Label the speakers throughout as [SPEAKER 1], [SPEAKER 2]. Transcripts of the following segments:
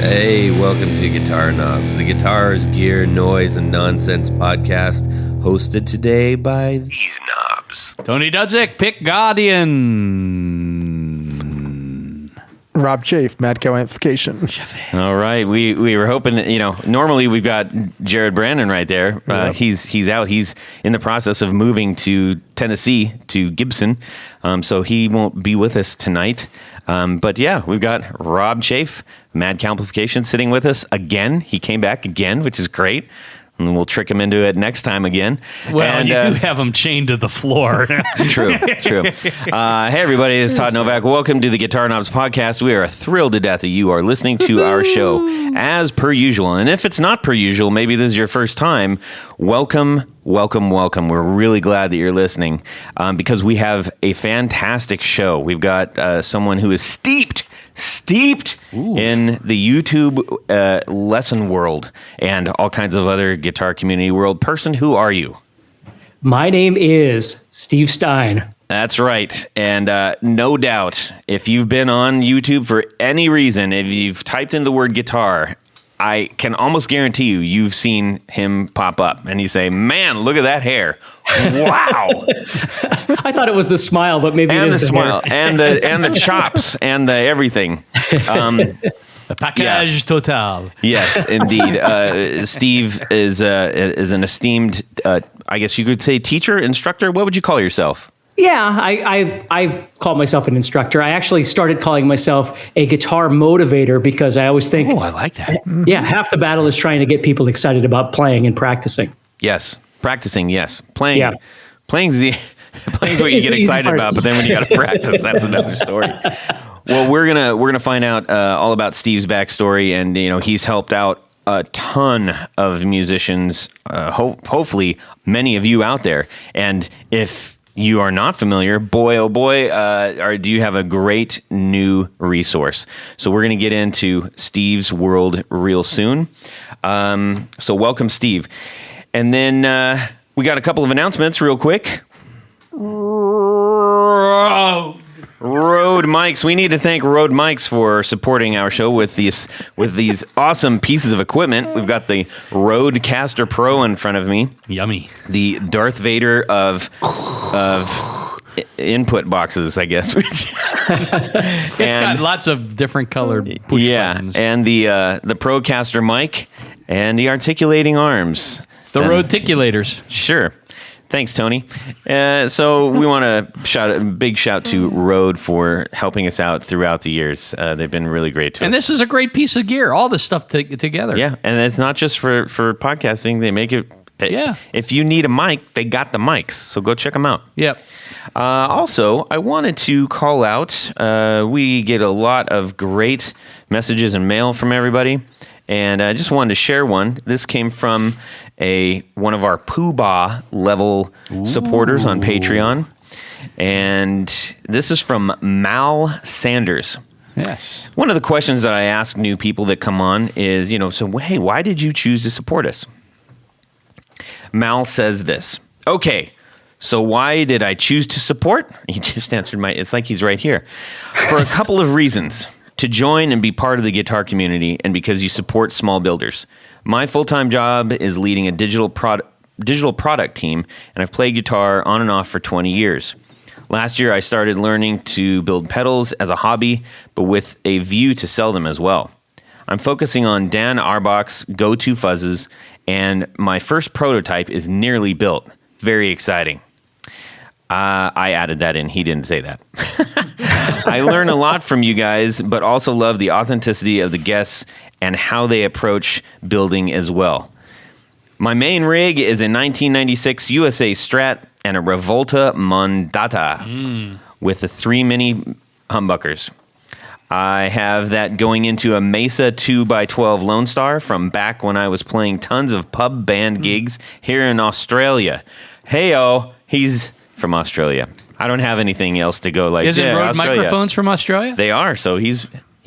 [SPEAKER 1] Hey, welcome to Guitar Knobs, the guitars, gear, noise, and nonsense podcast, hosted today by these knobs.
[SPEAKER 2] Tony Dudzik, Pick Guardian.
[SPEAKER 3] Rob Chafe, Mad Cow Amplification.
[SPEAKER 4] All right, we were hoping, normally we've got Jared Brandon right there.
[SPEAKER 3] Yep.
[SPEAKER 4] He's out. He's in the process of moving to Tennessee, to Gibson, so he won't be with us tonight. But yeah, we've got Rob Chafe, Mad Cow Amplification, sitting with us again. He came back again, which is great. And we'll trick him into it next time again.
[SPEAKER 2] Well,
[SPEAKER 4] and,
[SPEAKER 2] you do have him chained to the floor.
[SPEAKER 4] True. Hey, everybody, it's Todd Novak. Welcome to the Guitar Knobs podcast. We are thrilled to death that you are listening to our show as per usual. And if it's not per usual, maybe this is your first time, welcome. We're really glad that you're listening because we have a fantastic show. We've got someone who is steeped in the YouTube lesson world and all kinds of other guitar community world. Person, who are you?
[SPEAKER 5] My name is Steve Stine.
[SPEAKER 4] That's right. And no doubt, if you've been on YouTube for any reason, if you've typed in the word guitar, I can almost guarantee you've seen him pop up and you say, man, look at that hair. Wow.
[SPEAKER 5] I thought it was the smile, but maybe
[SPEAKER 4] and
[SPEAKER 5] it is
[SPEAKER 4] the smile
[SPEAKER 5] hair.
[SPEAKER 4] and the chops and the everything.
[SPEAKER 2] The package total.
[SPEAKER 4] Yes, indeed. Steve is an esteemed, I guess you could say, teacher, instructor. What would you call yourself?
[SPEAKER 5] Yeah, I call myself an instructor. I actually started calling myself a guitar motivator because I always think,
[SPEAKER 4] Oh, I like that.
[SPEAKER 5] yeah, half the battle is trying to get people excited about playing and practicing.
[SPEAKER 4] Yes, practicing. Yes, playing.
[SPEAKER 5] Yeah.
[SPEAKER 4] Playing's what you
[SPEAKER 5] It's
[SPEAKER 4] get
[SPEAKER 5] the easy
[SPEAKER 4] excited
[SPEAKER 5] part.
[SPEAKER 4] about, but then when you got to practice, that's another story. Well, we're gonna find out all about Steve's backstory, and he's helped out a ton of musicians. Hopefully, many of you out there, and if you are not familiar, boy, oh boy, do you have a great new resource. So we're going to get into Steve's world real soon. So welcome, Steve. And then we got a couple of announcements real quick. Rode Mics. We need to thank Rode Mics for supporting our show with these awesome pieces of equipment. We've got the Rodecaster Pro in front of me.
[SPEAKER 2] Yummy.
[SPEAKER 4] The Darth Vader of input boxes, I guess.
[SPEAKER 2] It's got lots of different colored push buttons.
[SPEAKER 4] And the Procaster mic and the articulating arms.
[SPEAKER 2] The
[SPEAKER 4] And-
[SPEAKER 2] Rodiculators.
[SPEAKER 4] Sure. Thanks, Tony. So we want to a big shout to Rode for helping us out throughout the years. They've been really great to us.
[SPEAKER 2] And this is a great piece of gear. All this stuff together.
[SPEAKER 4] Yeah, and it's not just for podcasting. They make it.
[SPEAKER 2] Yeah.
[SPEAKER 4] If you need a mic, they got the mics. So go check them out.
[SPEAKER 2] Yep.
[SPEAKER 4] Also, I wanted to call out. We get a lot of great messages and mail from everybody, and I just wanted to share one. This came from one of our Poobah level supporters on Patreon, and this is from Mal Sanders.
[SPEAKER 2] Yes.
[SPEAKER 4] One of the questions that I ask new people that come on is, so hey, why did you choose to support us? Mal says this. Okay, so why did I choose to support? He just answered it's like he's right here. For a couple of reasons. To join and be part of the guitar community, and because you support small builders. My full-time job is leading a digital product team, and I've played guitar on and off for 20 years. Last year, I started learning to build pedals as a hobby, but with a view to sell them as well. I'm focusing on Dan Arbach's go-to fuzzes, and my first prototype is nearly built. Very exciting. I added that in. He didn't say that. I learn a lot from you guys, but also love the authenticity of the guests and how they approach building as well. My main rig is a 1996 USA Strat and a Revolta Mondata with the 3 mini humbuckers. I have that going into a Mesa 2x12 Lone Star from back when I was playing tons of pub band gigs here in Australia. Hey-oh, he's from Australia. I don't have anything else to go like.
[SPEAKER 2] Isn't Rode
[SPEAKER 4] Australia.
[SPEAKER 2] microphones from Australia?
[SPEAKER 4] They are, so he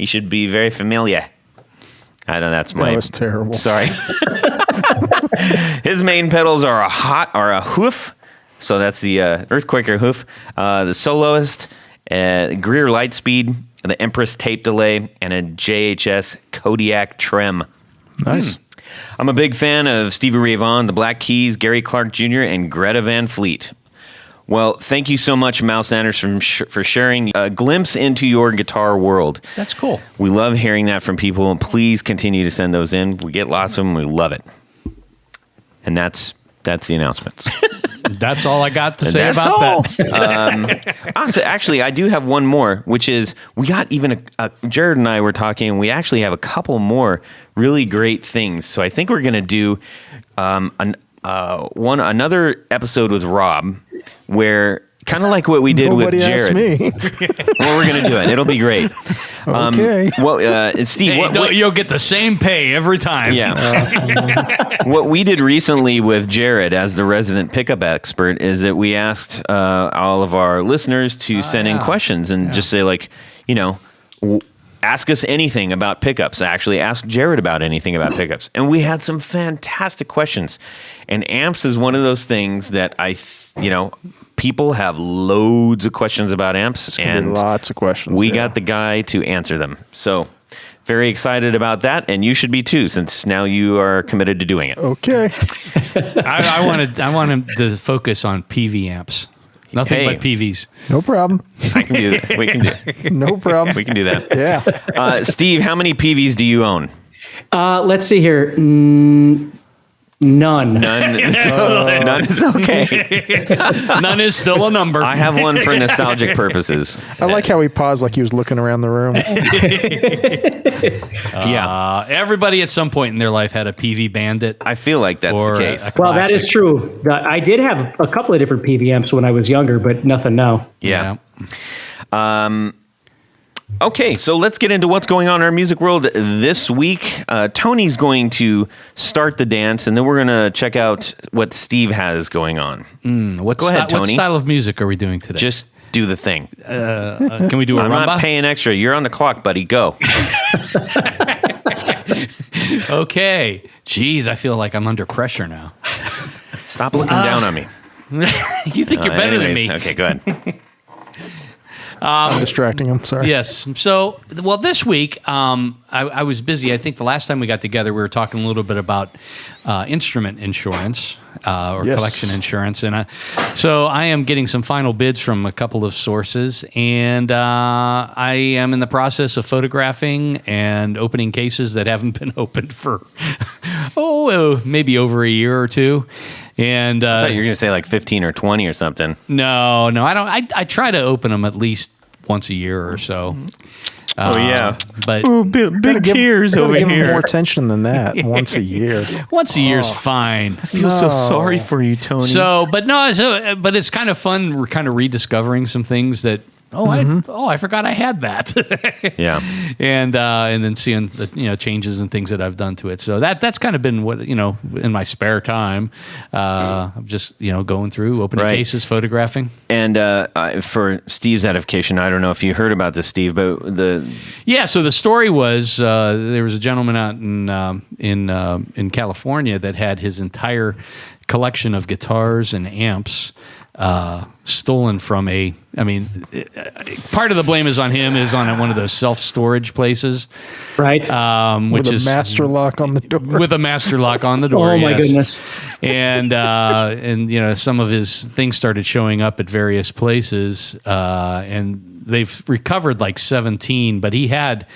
[SPEAKER 4] should be very familiar. I know that's my.
[SPEAKER 3] That was terrible.
[SPEAKER 4] Sorry. His main pedals are a hoof, so that's the Earthquaker hoof. The Soloist, Greer Lightspeed, the Empress tape delay, and a JHS Kodiak trem.
[SPEAKER 3] Nice.
[SPEAKER 4] I'm a big fan of Stevie Ray Vaughan, the Black Keys, Gary Clark Jr., and Greta Van Fleet. Well, thank you so much, Mal Sanders, for sharing a glimpse into your guitar world.
[SPEAKER 2] That's cool.
[SPEAKER 4] We love hearing that from people, and please continue to send those in. We get lots of them. We love it. And that's the announcements.
[SPEAKER 2] That's all I got to say
[SPEAKER 4] That's
[SPEAKER 2] about
[SPEAKER 4] all.
[SPEAKER 2] that.
[SPEAKER 4] Actually, I do have one more, which is we got even Jared and I were talking, and we actually have a couple more really great things. So I think we're going to do another episode with Rob, where kind of like what we did
[SPEAKER 3] Nobody
[SPEAKER 4] with
[SPEAKER 3] asked
[SPEAKER 4] Jared.
[SPEAKER 3] me.
[SPEAKER 4] Well, we're going to do it. It'll be great.
[SPEAKER 3] Okay.
[SPEAKER 4] Steve,
[SPEAKER 2] Hey, you'll get the same pay every time.
[SPEAKER 4] Yeah. What we did recently with Jared as the resident pickup expert is that we asked all of our listeners to send in questions and just say, like, ask us anything about pickups. Actually, ask Jared about anything about pickups. And we had some fantastic questions. And amps is one of those things that people have loads of questions about amps. And
[SPEAKER 3] lots of questions.
[SPEAKER 4] we got the guy to answer them. So very excited about that. And you should be too, since now you are committed to doing it.
[SPEAKER 3] Okay.
[SPEAKER 2] I wanted to focus on PV amps. Nothing but PVs.
[SPEAKER 3] No problem.
[SPEAKER 4] I can do that. We can do it.
[SPEAKER 3] No problem.
[SPEAKER 4] We can do that.
[SPEAKER 3] Yeah.
[SPEAKER 4] Steve, how many PVs do you own?
[SPEAKER 5] Let's see here. None.
[SPEAKER 4] None is okay.
[SPEAKER 2] None is still a number.
[SPEAKER 4] I have one for nostalgic purposes.
[SPEAKER 3] I like how he paused like he was looking around the room.
[SPEAKER 4] Yeah.
[SPEAKER 2] Everybody at some point in their life had a PV Bandit.
[SPEAKER 4] I feel like that's the
[SPEAKER 2] Or
[SPEAKER 4] case.
[SPEAKER 5] Well, that
[SPEAKER 2] classic.
[SPEAKER 5] is true. I did have a couple of different PV amps when I was younger, but nothing now.
[SPEAKER 4] Yeah. Okay, so let's get into what's going on in our music world this week. Tony's going to start the dance, and then we're going to check out what Steve has going on.
[SPEAKER 2] What
[SPEAKER 4] Go ahead, Tony.
[SPEAKER 2] What style of music are we doing today?
[SPEAKER 4] Just do the thing.
[SPEAKER 2] Can we do a
[SPEAKER 4] I'm
[SPEAKER 2] rumba?
[SPEAKER 4] not paying extra. You're on the clock, buddy. Go.
[SPEAKER 2] Okay. Jeez, I feel like I'm under pressure now.
[SPEAKER 4] Stop looking down on me.
[SPEAKER 2] You think you're better than me.
[SPEAKER 4] Okay, go ahead.
[SPEAKER 3] I'm distracting him. Sorry.
[SPEAKER 2] Yes. So, well, this week I was busy. I think the last time we got together, we were talking a little bit about instrument insurance or collection insurance, and so I am getting some final bids from a couple of sources, and I am in the process of photographing and opening cases that haven't been opened for maybe over a year or two. And
[SPEAKER 4] I thought you were going to say like 15 or 20 or something.
[SPEAKER 2] No, I don't. I try to open them at least once a year or so. But
[SPEAKER 4] big tears over
[SPEAKER 3] Give him
[SPEAKER 4] here.
[SPEAKER 3] more attention than that. Once a year.
[SPEAKER 2] once a year's fine.
[SPEAKER 4] I feel so sorry for you, Tony.
[SPEAKER 2] So, but it's kind of fun. We're kind of rediscovering some things that. I forgot I had that.
[SPEAKER 4] Yeah.
[SPEAKER 2] And then seeing the changes and things that I've done to it. So that's kind of been what in my spare time. I'm just going through opening cases, photographing. And
[SPEAKER 4] for Steve's edification, I don't know if you heard about this, Steve, but
[SPEAKER 2] so the story was there was a gentleman out in California that had his entire collection of guitars and amps stolen from part of the blame is on him, is on one of those self-storage places.
[SPEAKER 5] Right.
[SPEAKER 2] Which
[SPEAKER 3] with a master lock on the door.
[SPEAKER 2] With a master lock on the door.
[SPEAKER 5] Oh, my goodness.
[SPEAKER 2] And some of his things started showing up at various places, and they've recovered like 17, but he had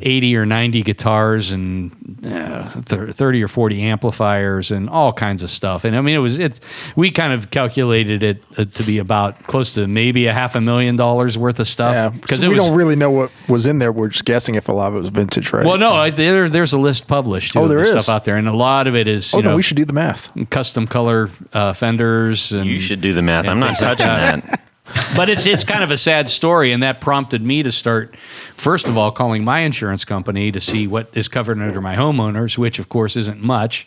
[SPEAKER 2] 80 or 90 guitars and 30 or 40 amplifiers and all kinds of stuff. And I mean, we kind of calculated it to be about close to maybe $500,000 worth of stuff.
[SPEAKER 3] Yeah, because we don't really know what was in there. We're just guessing if a lot of it was vintage, right?
[SPEAKER 2] Well, no, there's a list published of the stuff out there, and a lot of it is
[SPEAKER 3] then we should do the math.
[SPEAKER 2] Custom color fenders. And,
[SPEAKER 4] you should do the math. I'm not touching that.
[SPEAKER 2] But it's kind of a sad story, and that prompted me to start, first of all, calling my insurance company to see what is covered under my homeowners, which of course isn't much.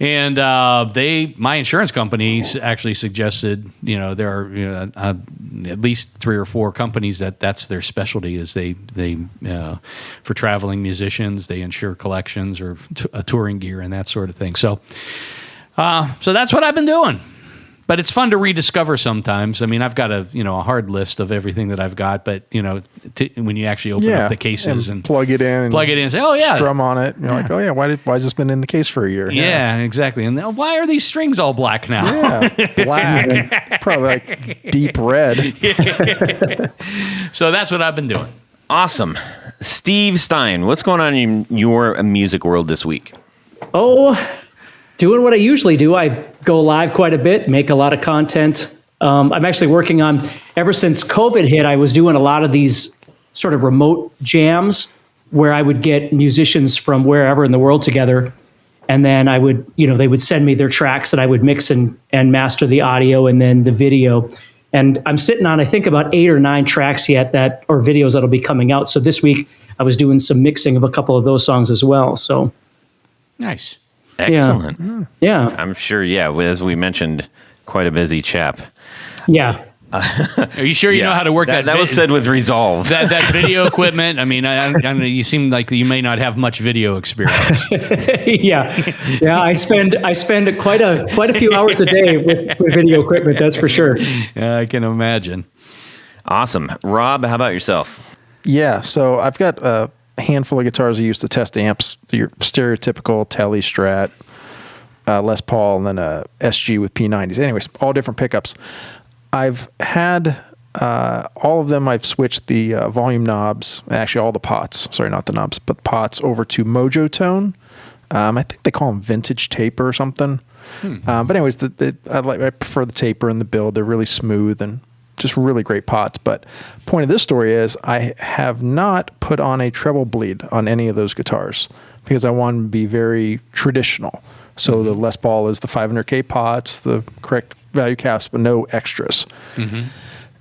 [SPEAKER 2] And my insurance companies actually suggested, there are at least 3 or 4 companies that's their specialty, is they for traveling musicians, they insure collections or touring gear and that sort of thing. So that's what I've been doing. but it's fun to rediscover sometimes. I mean, I've got a hard list of everything that I've got, but when you actually open up the cases and
[SPEAKER 3] plug it in
[SPEAKER 2] and say, oh yeah,
[SPEAKER 3] strum on it, and you're like, oh yeah, why has this been in the case for a year?
[SPEAKER 2] Yeah, exactly. And why are these strings all black now?
[SPEAKER 3] Yeah, black, probably like deep red.
[SPEAKER 2] So that's what I've been doing.
[SPEAKER 4] Awesome. Steve Stine, what's going on in your music world this week?
[SPEAKER 5] Oh, doing what I usually do. I go live quite a bit, make a lot of content. I'm actually working on, ever since COVID hit, I was doing a lot of these sort of remote jams where I would get musicians from wherever in the world together. And then I would, they would send me their tracks and I would mix and master the audio and then the video. And I'm sitting on, I think, about 8 or 9 tracks yet or videos that'll be coming out. So this week I was doing some mixing of a couple of those songs as well. So
[SPEAKER 2] nice.
[SPEAKER 4] Excellent.
[SPEAKER 5] Yeah.
[SPEAKER 4] I'm sure, as we mentioned, quite a busy chap.
[SPEAKER 5] Yeah.
[SPEAKER 2] Are you sure you know how to work that?
[SPEAKER 4] That was said with resolve.
[SPEAKER 2] That video equipment. I mean, you seem like you may not have much video experience.
[SPEAKER 5] Yeah. I spend quite a few hours a day with video equipment. That's for sure.
[SPEAKER 2] Yeah, I can imagine.
[SPEAKER 4] Awesome, Rob. How about yourself?
[SPEAKER 3] Yeah, so I've got a handful of guitars I use to test amps. Your stereotypical Tele Strat, Les Paul, and then a SG with P90s. Anyways, all different pickups. I've had all of them. I've switched the volume knobs, actually all the pots. Sorry, not the knobs, but the pots over to Mojo Tone. I think they call them vintage taper or something. But anyways, I prefer the taper and the build. They're really smooth and just really great pots. But point of this story is I have not put on a treble bleed on any of those guitars because I want to be very traditional. So the Les Paul is the 500K pots, the correct value caps, but no extras.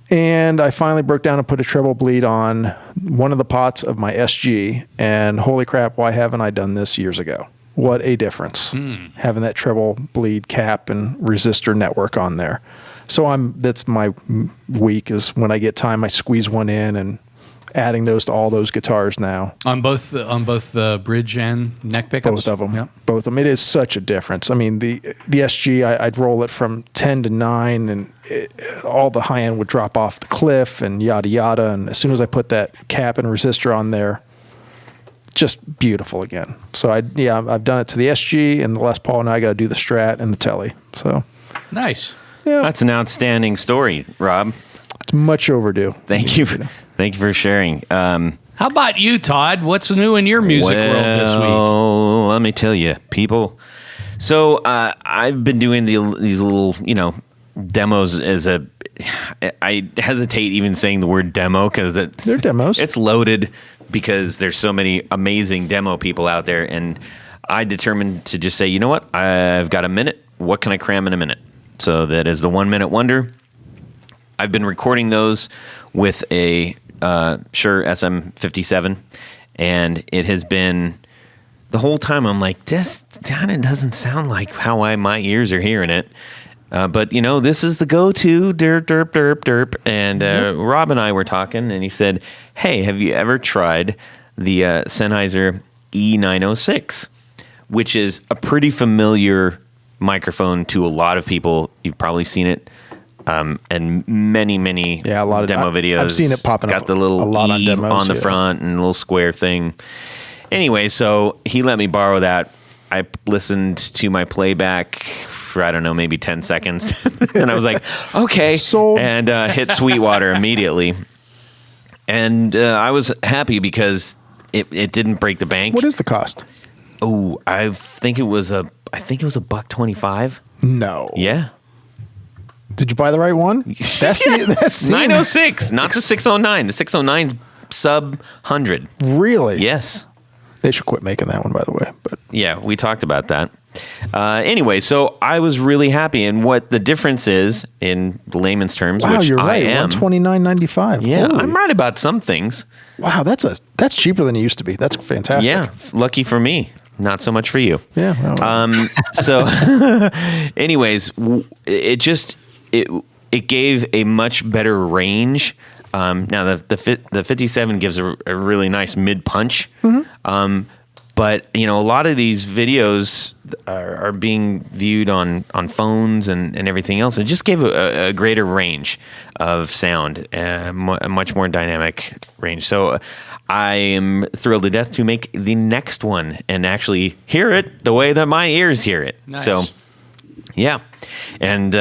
[SPEAKER 3] And I finally broke down and put a treble bleed on one of the pots of my SG, and holy crap, why haven't I done this years ago? What a difference, having that treble bleed cap and resistor network on there. So that's my week, is when I get time, I squeeze one in and adding those to all those guitars now.
[SPEAKER 2] On both the bridge and neck pickups?
[SPEAKER 3] Both of them.
[SPEAKER 2] Yep.
[SPEAKER 3] Both of them. It is such a difference. I mean, the SG, I'd roll it from 10 to 9, and all the high end would drop off the cliff and yada yada. And as soon as I put that cap and resistor on there, just beautiful again. So I've done it to the SG and the Les Paul. Now I got to do the Strat and the Tele. So
[SPEAKER 2] nice.
[SPEAKER 3] Yeah,
[SPEAKER 4] That's an outstanding story, Rob.
[SPEAKER 3] it's much overdue.
[SPEAKER 4] Thank you for sharing.
[SPEAKER 2] How about you, Todd? What's new in your music world this week?
[SPEAKER 4] Oh, let me tell you, people. So I've been doing these little, demos I hesitate even saying the word demo because
[SPEAKER 3] They're demos.
[SPEAKER 4] It's loaded because there's so many amazing demo people out there, and I determined to just say, you know what? I've got a minute. What can I cram in a minute? So that is the 1 minute wonder. I've been recording those with a Shure SM57, and it has been the whole time. I'm like, this kind of doesn't sound like how my ears are hearing it. But this is the go-to derp derp derp derp. And Rob and I were talking, and he said, "Hey, have you ever tried the Sennheiser E906, which is a pretty familiar microphone to a lot of people? You've probably seen it." And many
[SPEAKER 3] a lot of
[SPEAKER 4] demo videos.
[SPEAKER 3] I've seen it popping
[SPEAKER 4] up.
[SPEAKER 3] up
[SPEAKER 4] It's got the little
[SPEAKER 3] a lot on
[SPEAKER 4] E
[SPEAKER 3] demos,
[SPEAKER 4] on the front and a little square thing. Anyway, so he let me borrow that. I listened to my playback for, I don't know, maybe 10 seconds. And I was like, okay.
[SPEAKER 3] Sold.
[SPEAKER 4] And hit Sweetwater immediately. And I was happy because it didn't break the bank.
[SPEAKER 3] What is the cost?
[SPEAKER 4] Oh, I think it was $125.
[SPEAKER 3] No.
[SPEAKER 4] Yeah.
[SPEAKER 3] Did you buy the right one? That's
[SPEAKER 4] 906, not the 609. The 609 sub 100.
[SPEAKER 3] Really?
[SPEAKER 4] Yes.
[SPEAKER 3] They should quit making that one, by the way. But
[SPEAKER 4] Yeah, we talked about that. Anyway, so I was really happy, and what the difference is in the layman's terms,
[SPEAKER 3] wow,
[SPEAKER 4] which
[SPEAKER 3] you're right.
[SPEAKER 4] I am.
[SPEAKER 3] $129.95.
[SPEAKER 4] Yeah,
[SPEAKER 3] Holy.
[SPEAKER 4] I'm right about some things.
[SPEAKER 3] Wow, that's cheaper than it used to be. That's fantastic.
[SPEAKER 4] Yeah, lucky for me, not so much for you.
[SPEAKER 3] Yeah. Well,
[SPEAKER 4] So, anyways, it gave a much better range. Now the 57 gives a really nice mid punch, but But, a lot of these videos are being viewed on phones and everything else. It just gave a greater range of sound, a much more dynamic range. So I am thrilled to death to make the next one and actually hear it the way that my ears hear it.
[SPEAKER 2] Nice.
[SPEAKER 4] So, yeah. And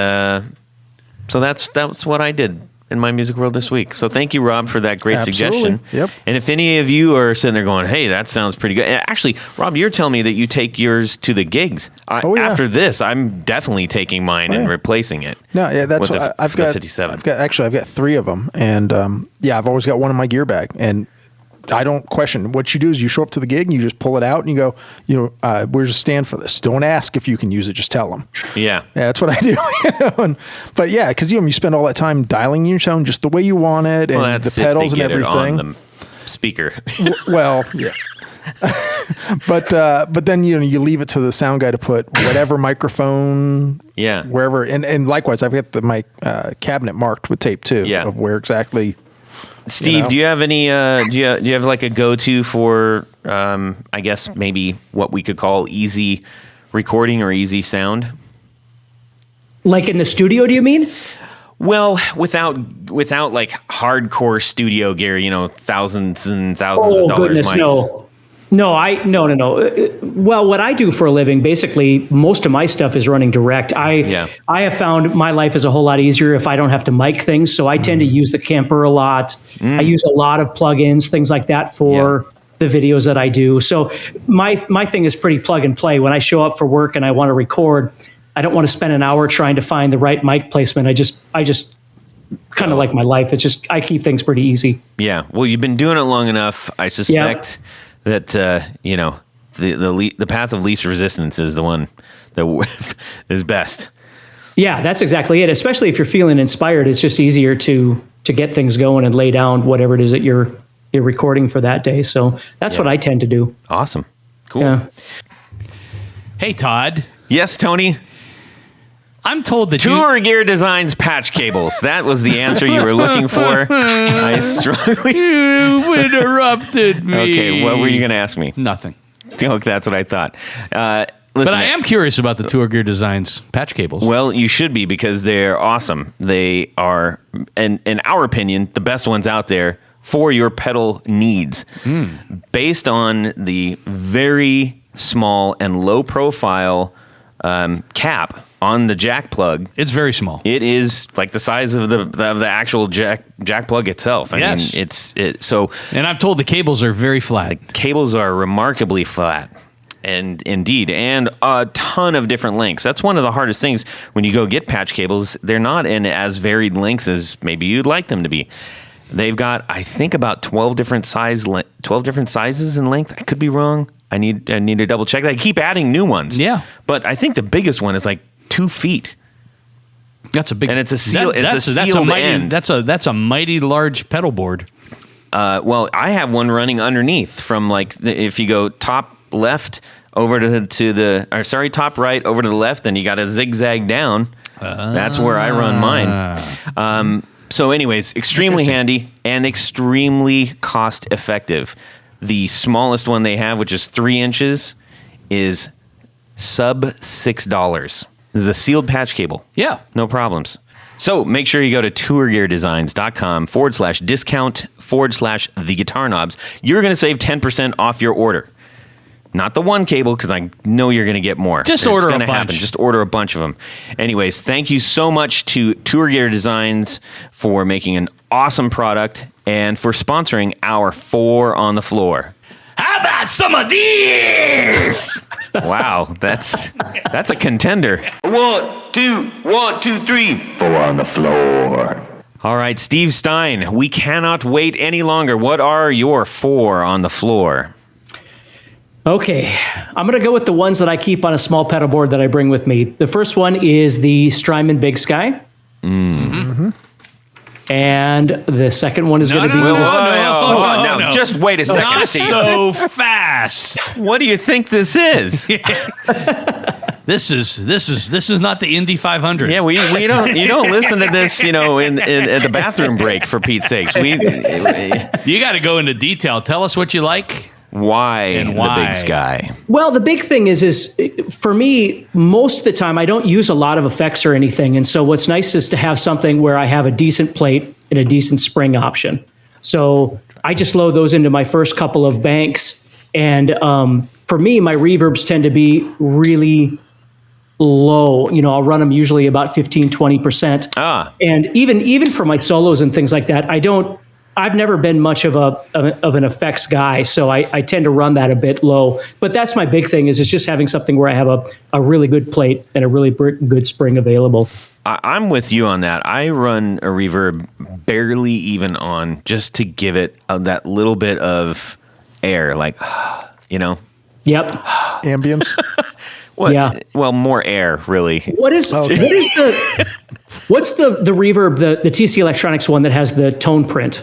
[SPEAKER 4] so that's what I did in my music world this week. So thank you, Rob, for that great
[SPEAKER 3] Absolutely.
[SPEAKER 4] suggestion.
[SPEAKER 3] Yep.
[SPEAKER 4] And if any of you are sitting there going, hey, that sounds pretty good. Actually, Rob, you're telling me that you take yours to the gigs.
[SPEAKER 3] Oh, yeah.
[SPEAKER 4] After this, I'm definitely taking mine and replacing it.
[SPEAKER 3] No, yeah, that's
[SPEAKER 4] with
[SPEAKER 3] what
[SPEAKER 4] the
[SPEAKER 3] I've got.
[SPEAKER 4] 57.
[SPEAKER 3] I've got 3 of them, and I've always got one in my gear bag, and I don't question. What you do is you show up to the gig and you just pull it out and you go, where's the stand for this? Don't ask if you can use it. Just tell them.
[SPEAKER 4] Yeah.
[SPEAKER 3] That's what I do. But yeah, because you spend all that time dialing your tone just the way you want it, and
[SPEAKER 4] That's
[SPEAKER 3] the pedals
[SPEAKER 4] if they
[SPEAKER 3] and
[SPEAKER 4] get
[SPEAKER 3] everything.
[SPEAKER 4] it on the speaker.
[SPEAKER 3] Well, yeah. but then you leave it to the sound guy to put whatever microphone,
[SPEAKER 4] Yeah.
[SPEAKER 3] wherever, and likewise I've got my cabinet marked with tape too,
[SPEAKER 4] Yeah.
[SPEAKER 3] of where exactly.
[SPEAKER 4] Steve, do you have any? Do you have like a go-to for? I guess maybe what we could call easy recording or easy sound.
[SPEAKER 5] Like in the studio, do you mean?
[SPEAKER 4] Well, without like hardcore studio gear, thousands and thousands of
[SPEAKER 5] Oh
[SPEAKER 4] dollars.
[SPEAKER 5] goodness,
[SPEAKER 4] mics.
[SPEAKER 5] no. Well, what I do for a living, basically, most of my stuff is running direct. I have found my life is a whole lot easier if I don't have to mic things. So I tend to use the Camper a lot. I use a lot of plugins, things like that for the videos that I do. So my thing is pretty plug and play. When I show up for work and I want to record, I don't want to spend an hour trying to find the right mic placement. I just kind of like my life. It's just I keep things pretty easy.
[SPEAKER 4] Yeah. Well, you've been doing it long enough. I suspect that the path of least resistance is the one that is best.
[SPEAKER 5] Yeah, that's exactly it. Especially if you're feeling inspired, it's just easier to get things going and lay down whatever it is that you're recording for that day. So that's what I tend to do.
[SPEAKER 4] Awesome. Cool.
[SPEAKER 5] Yeah.
[SPEAKER 2] Hey, Todd.
[SPEAKER 4] Yes, Tony.
[SPEAKER 2] I'm told that
[SPEAKER 4] Tour Gear Designs patch cables. That was the answer you were looking for. I strongly.
[SPEAKER 2] you interrupted me.
[SPEAKER 4] Okay, what were you going to ask me?
[SPEAKER 2] Nothing.
[SPEAKER 4] Oh, that's what I thought. Listen,
[SPEAKER 2] But I am curious about the Tour Gear Designs patch cables.
[SPEAKER 4] Well, you should be because they're awesome. They are, in our opinion, the best ones out there for your pedal needs. Based on the very small and low profile cap on the jack plug.
[SPEAKER 2] It's very small.
[SPEAKER 4] It is like the size of the actual jack plug itself. I
[SPEAKER 2] Yes.
[SPEAKER 4] mean, so.
[SPEAKER 2] And I'm told the cables are very flat.
[SPEAKER 4] Cables are remarkably flat. And indeed, and a ton of different lengths. That's one of the hardest things when you go get patch cables. They're not in as varied lengths as maybe you'd like them to be. They've got, I think, about 12 different sizes in length. I could be wrong. I need to double check that. I keep adding new ones.
[SPEAKER 2] Yeah.
[SPEAKER 4] But I think the biggest one is like 2 feet.
[SPEAKER 2] That's a big,
[SPEAKER 4] And it's a seal.
[SPEAKER 2] That's
[SPEAKER 4] it's a sealed
[SPEAKER 2] mighty,
[SPEAKER 4] end.
[SPEAKER 2] That's a mighty large pedal board.
[SPEAKER 4] Well, I have one running underneath from if you go top left over top right over to the left, then you got to zigzag down. That's where I run mine. So anyways, extremely handy and extremely cost effective. The smallest one they have, which is 3 inches, is sub $6. This is a sealed patch cable.
[SPEAKER 2] Yeah.
[SPEAKER 4] No problems. So make sure you go to tourgeardesigns.com/discount/the guitar knobs. You're going to save 10% off your order. Not the one cable, because I know you're going to get more.
[SPEAKER 2] Just
[SPEAKER 4] It's
[SPEAKER 2] order a
[SPEAKER 4] gonna
[SPEAKER 2] bunch.
[SPEAKER 4] happen. Just order a bunch of them. Anyways, thank you so much to Tour Gear Designs for making an awesome product and for sponsoring our 4 on the floor.
[SPEAKER 2] How about some of these?
[SPEAKER 4] Wow, that's a contender. 1, 2, 3.
[SPEAKER 6] 4 on the floor.
[SPEAKER 4] All right, Steve Stine, we cannot wait any longer. What are your 4 on the floor?
[SPEAKER 5] Okay, I'm going to go with the ones that I keep on a small pedal board that I bring with me. The first one is the Strymon Big Sky. Mm-hmm. And the second one is going to be...
[SPEAKER 4] No, just wait a second,
[SPEAKER 2] Not
[SPEAKER 4] Steve.
[SPEAKER 2] so fast.
[SPEAKER 4] What do you think this is?
[SPEAKER 2] This is not the Indy 500.
[SPEAKER 4] Yeah, you don't listen to this, in at the bathroom break, for Pete's sakes.
[SPEAKER 2] You got to go into detail. Tell us what you like.
[SPEAKER 4] Why the
[SPEAKER 2] why?
[SPEAKER 4] big sky?
[SPEAKER 5] Well, the big thing is for me, most of the time, I don't use a lot of effects or anything. And so what's nice is to have something where I have a decent plate and a decent spring option. So I just load those into my first couple of banks. And for me, my reverbs tend to be really low. I'll run them usually about 15, 20%. And even for my solos and things like that, I've never been much of an effects guy, so I tend to run that a bit low. But that's my big thing is just having something where I have a really good plate and a really good spring available.
[SPEAKER 4] I'm with you on that. I run a reverb barely even on just to give it that little bit of air,
[SPEAKER 5] Yep.
[SPEAKER 3] Ambience.
[SPEAKER 4] Well, more air, really.
[SPEAKER 5] What's the reverb, the TC Electronics one that has the tone print?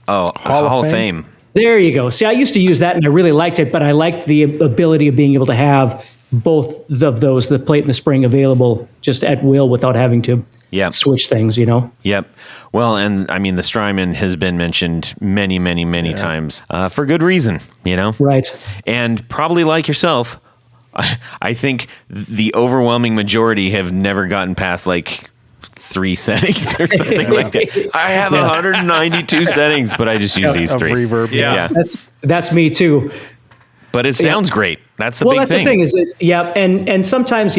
[SPEAKER 4] Oh, Hall of Fame.
[SPEAKER 5] There you go. See, I used to use that and I really liked it, but I liked the ability of being able to have both of those, the plate and the spring, available just at will without having to switch things,
[SPEAKER 4] Yep. Well, and I mean, the Strymon has been mentioned many, many, many times for good reason,
[SPEAKER 5] Right.
[SPEAKER 4] And probably like yourself, I think the overwhelming majority have never gotten past like 3 settings or something like that. I have 192 settings, but I just use these 3.
[SPEAKER 3] Reverb.
[SPEAKER 4] Yeah.
[SPEAKER 5] That's me too.
[SPEAKER 4] But it sounds great. That's the big thing.
[SPEAKER 5] Well, that's the thing is, and sometimes,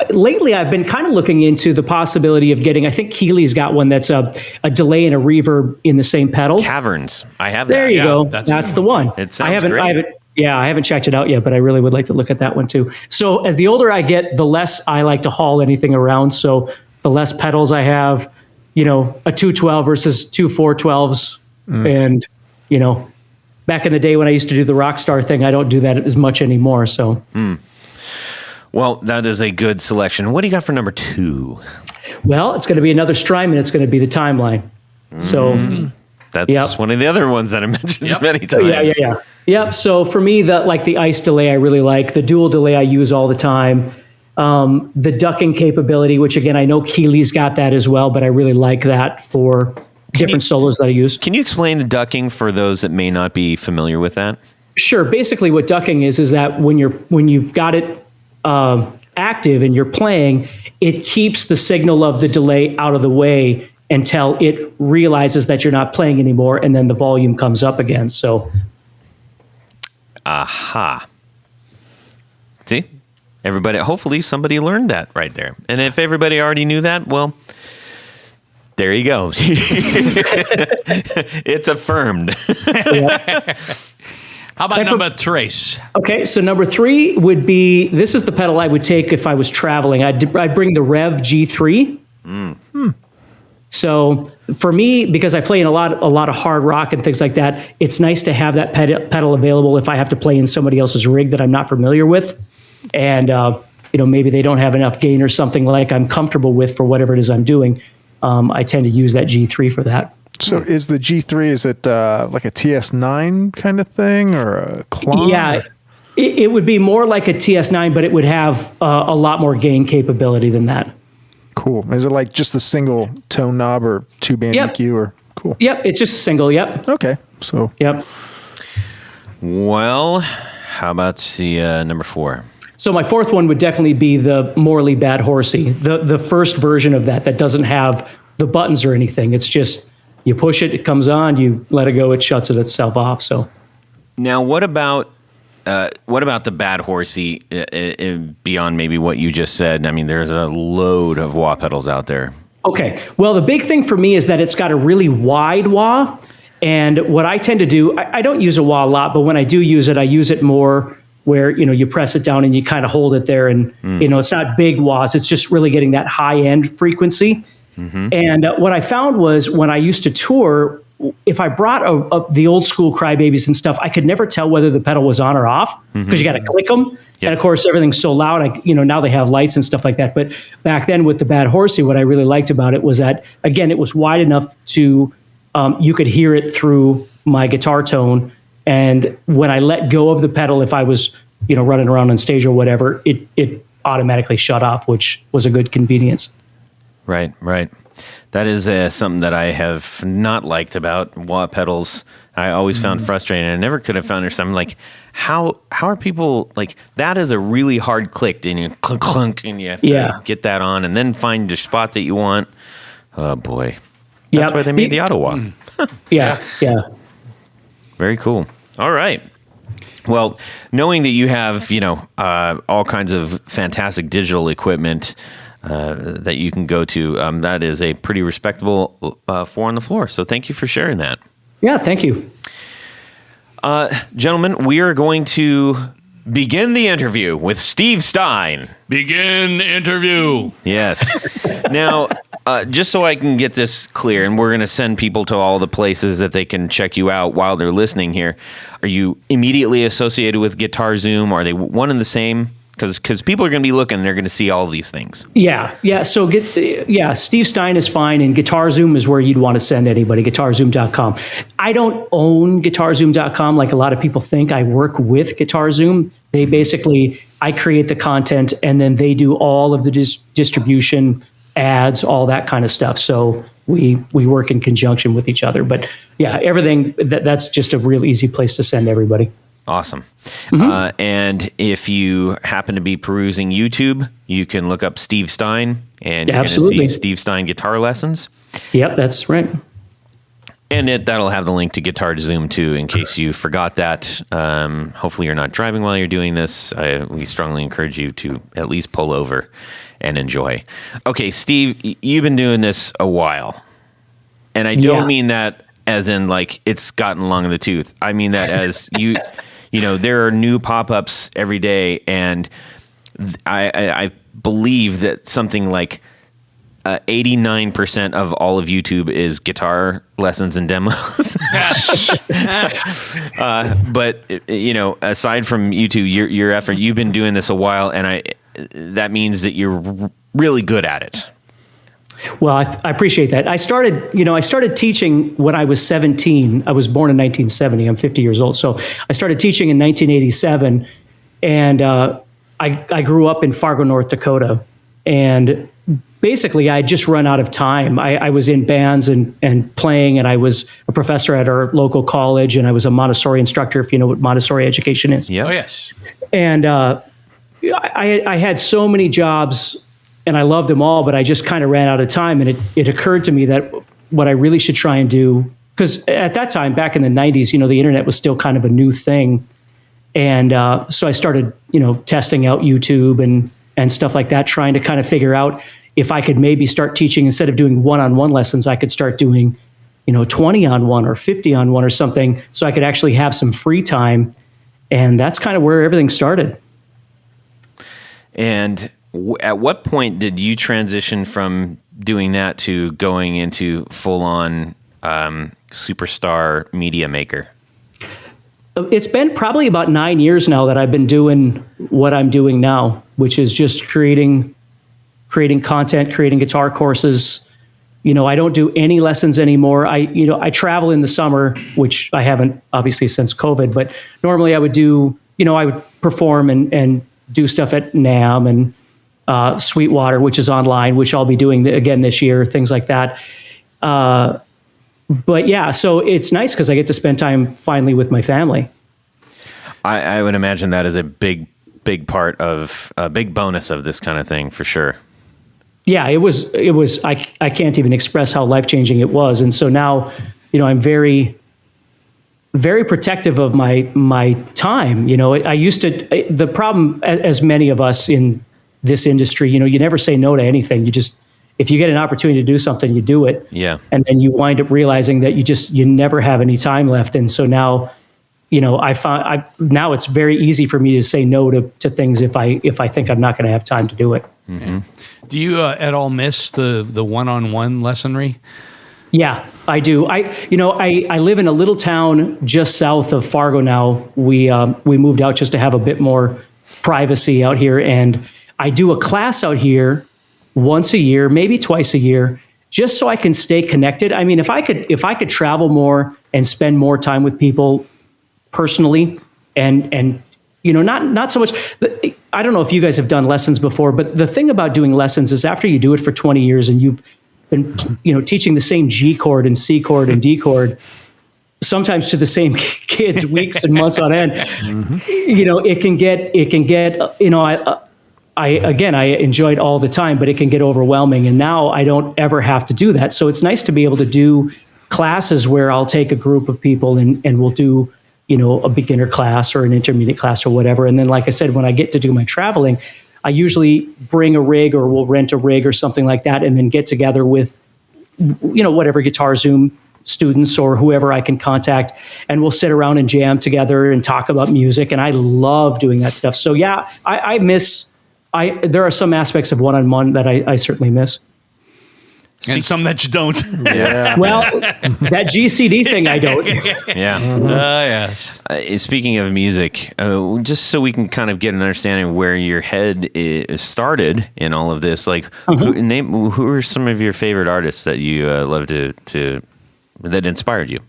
[SPEAKER 5] lately I've been kind of looking into the possibility of getting, I think Keeley's got one that's a delay and a reverb in the same pedal.
[SPEAKER 4] Caverns. I have that.
[SPEAKER 5] There you go.
[SPEAKER 2] That's
[SPEAKER 5] the one.
[SPEAKER 4] It sounds great.
[SPEAKER 5] I haven't checked it out yet, but I really would like to look at that one too. So as the older I get, the less I like to haul anything around. So the less pedals I have, a 212 versus 2 412s. And, back in the day when I used to do the Rockstar thing, I don't do that as much anymore. So,
[SPEAKER 4] Well, that is a good selection. What do you got for number 2?
[SPEAKER 5] Well, it's going to be another Strymon. It's going to be the Timeline. So
[SPEAKER 4] that's one of the other ones that I mentioned many times.
[SPEAKER 5] Yep. So for me, the ice delay, I really like. The dual delay I use all the time. The ducking capability, which again, I know Keeley's got that as well, but I really like that for different solos that I use.
[SPEAKER 4] Can you explain the ducking for those that may not be familiar with that?
[SPEAKER 5] Sure. Basically what ducking is that when you've got it active and you're playing, it keeps the signal of the delay out of the way until it realizes that you're not playing anymore, and then the volume comes up again. So,
[SPEAKER 4] aha. See? Everybody, hopefully somebody learned that right there. And if everybody already knew that, well, there you go. It's affirmed.
[SPEAKER 2] How about number 3?
[SPEAKER 5] Okay, so number 3 would be, this is the pedal I would take if I was traveling. I'd bring the Rev G3. So for me, because I play in a lot of hard rock and things like that, it's nice to have that pedal available if I have to play in somebody else's rig that I'm not familiar with. And, maybe they don't have enough gain or something like I'm comfortable with for whatever it is I'm doing. I tend to use that G3 for that.
[SPEAKER 3] So is the G3, is it like a TS9 kind of thing or a clone?
[SPEAKER 5] Yeah, it would be more like a TS9, but it would have a lot more gain capability than that.
[SPEAKER 3] Cool. Is it like just a single tone knob or 2-band EQ or cool?
[SPEAKER 5] Yep, it's just single, yep.
[SPEAKER 3] Okay, so.
[SPEAKER 5] Yep.
[SPEAKER 4] Well, how about the number 4?
[SPEAKER 5] So my 4th one would definitely be the Morley Bad Horsey, the first version of that doesn't have the buttons or anything. It's just you push it, it comes on, you let it go, it shuts it itself off. So
[SPEAKER 4] now, what about the Bad Horsey beyond maybe what you just said? I mean, there's a load of wah pedals out there.
[SPEAKER 5] Okay, well, the big thing for me is that it's got a really wide wah, and what I tend to do, I don't use a wah a lot, but when I do use it, I use it more where, you press it down and you kind of hold it there and, it's not big wahs. It's just really getting that high end frequency. Mm-hmm. And what I found was when I used to tour, if I brought the old school Crybabies and stuff, I could never tell whether the pedal was on or off because you got to click them. Yep. And of course, everything's so loud, now they have lights and stuff like that. But back then with the Bad Horsey, what I really liked about it was that, again, it was wide enough to, you could hear it through my guitar tone. And when I let go of the pedal, if I was, running around on stage or whatever, it automatically shut off, which was a good convenience.
[SPEAKER 4] Right. That is something that I have not liked about wah pedals. I always found frustrating. I never could have found something like, how are people like, that is a really hard click, and you clunk, clunk, and you have to get that on and then find your spot that you want. Oh boy. That's why they made the auto wah.
[SPEAKER 5] Yeah.
[SPEAKER 4] Very cool. All right. Well, knowing that you have, all kinds of fantastic digital equipment that you can go to, that is a pretty respectable 4 on the floor. So thank you for sharing that.
[SPEAKER 5] Yeah, thank you.
[SPEAKER 4] Gentlemen, we are going to begin the interview with Steve Stine.
[SPEAKER 2] Begin interview.
[SPEAKER 4] Yes. Now, just so I can get this clear, and we're going to send people to all the places that they can check you out while they're listening here. Are you immediately associated with Guitar Zoom? Are they one and the same? Because people are going to be looking, they're going to see all these things.
[SPEAKER 5] Yeah. So Steve Stine is fine, and Guitar Zoom is where you'd want to send anybody. GuitarZoom.com. I don't own GuitarZoom.com like a lot of people think. I work with Guitar Zoom. They basically, I create the content, and then they do all of the distribution, ads, all that kind of stuff. So we work in conjunction with each other. But yeah, everything that's just a real easy place to send everybody.
[SPEAKER 4] Awesome. And if you happen to be perusing YouTube, you can look up Steve Stine, and you're going to see Steve Stine guitar lessons.
[SPEAKER 5] Yep, that's right.
[SPEAKER 4] And that'll have the link to Guitar Zoom too, in case you forgot that. Hopefully you're not driving while you're doing this. We strongly encourage you to at least pull over and enjoy. Okay, Steve, you've been doing this a while. And I don't mean that as in like it's gotten long in the tooth. I mean that as there are new pop-ups every day, and I believe that something like 89% of all of YouTube is guitar lessons and demos. But aside from YouTube, your effort, you've been doing this a while, and that means that you're really good at it.
[SPEAKER 5] Well, I appreciate that. I started teaching when I was 17. I was born in 1970. I'm 50 years old. So I started teaching in 1987, and I grew up in Fargo, North Dakota. And basically, I had just run out of time. I was in bands and playing, and I was a professor at our local college, and I was a Montessori instructor, if you know what Montessori education is.
[SPEAKER 4] Yeah.
[SPEAKER 2] Oh, yes.
[SPEAKER 5] And I had so many jobs, and I loved them all, but I just kind of ran out of time. And it occurred to me that what I really should try and do, because at that time, back in the 90s, the internet was still kind of a new thing. And so I started, testing out YouTube and stuff like that, trying to kind of figure out if I could maybe start teaching, instead of doing one-on-one lessons, I could start doing, 20-on-1 or 50-on-1 or something, so I could actually have some free time. And that's kind of where everything started.
[SPEAKER 4] And at what point did you transition from doing that to going into full-on superstar media maker?
[SPEAKER 5] It's been probably about 9 years now that I've been doing what I'm doing now, which is just creating content, creating guitar courses. I don't do any lessons anymore. I travel in the summer, which I haven't obviously since COVID, but normally I would do, I would perform and do stuff at NAMM and Sweetwater, which is online, which I'll be doing again this year, things like that. But yeah, so it's nice because I get to spend time finally with my family.
[SPEAKER 4] I would imagine that is a big part of a big bonus of this kind of thing, for sure.
[SPEAKER 5] Yeah, it was, I can't even express how life-changing it was. And so now, I'm very, very protective of my time. I used to, the problem, as many of us in this industry, you never say no to anything. You just, if you get an opportunity to do something, you do it. Yeah. And then you wind up realizing that you never have any time left. And so now, now it's very easy for me to say no to things if I think I'm not going to have time to do it.
[SPEAKER 4] Mm-hmm.
[SPEAKER 2] Do you at all miss the one-on-one lessonry?
[SPEAKER 5] Yeah, I do. I live in a little town just south of Fargo now. We moved out just to have a bit more privacy out here, and I do a class out here once a year, maybe twice a year, just so I can stay connected. I mean, if I could travel more and spend more time with people personally, and not so much. I don't know if you guys have done lessons before, but the thing about doing lessons is after you do it for 20 years and been, teaching the same G chord and C chord and D chord, sometimes to the same kids weeks and months on end. It can get, I enjoyed all the time, but it can get overwhelming. And now I don't ever have to do that. So it's nice to be able to do classes where I'll take a group of people and we'll do, a beginner class or an intermediate class or whatever. And then, like I said, when I get to do my traveling, I usually bring a rig or we'll rent a rig or something like that and then get together with, whatever Guitar Zoom students or whoever I can contact, and we'll sit around and jam together and talk about music. And I love doing that stuff. So yeah, I miss, there are some aspects of one-on-one that I certainly miss.
[SPEAKER 2] And some that you don't.
[SPEAKER 3] Yeah.
[SPEAKER 5] Well, that GCD thing, I don't.
[SPEAKER 4] Yeah.
[SPEAKER 2] Yes.
[SPEAKER 4] Speaking of music, just so we can kind of get an understanding of where your head is started in all of this, like who are some of your favorite artists that you love to that inspired you?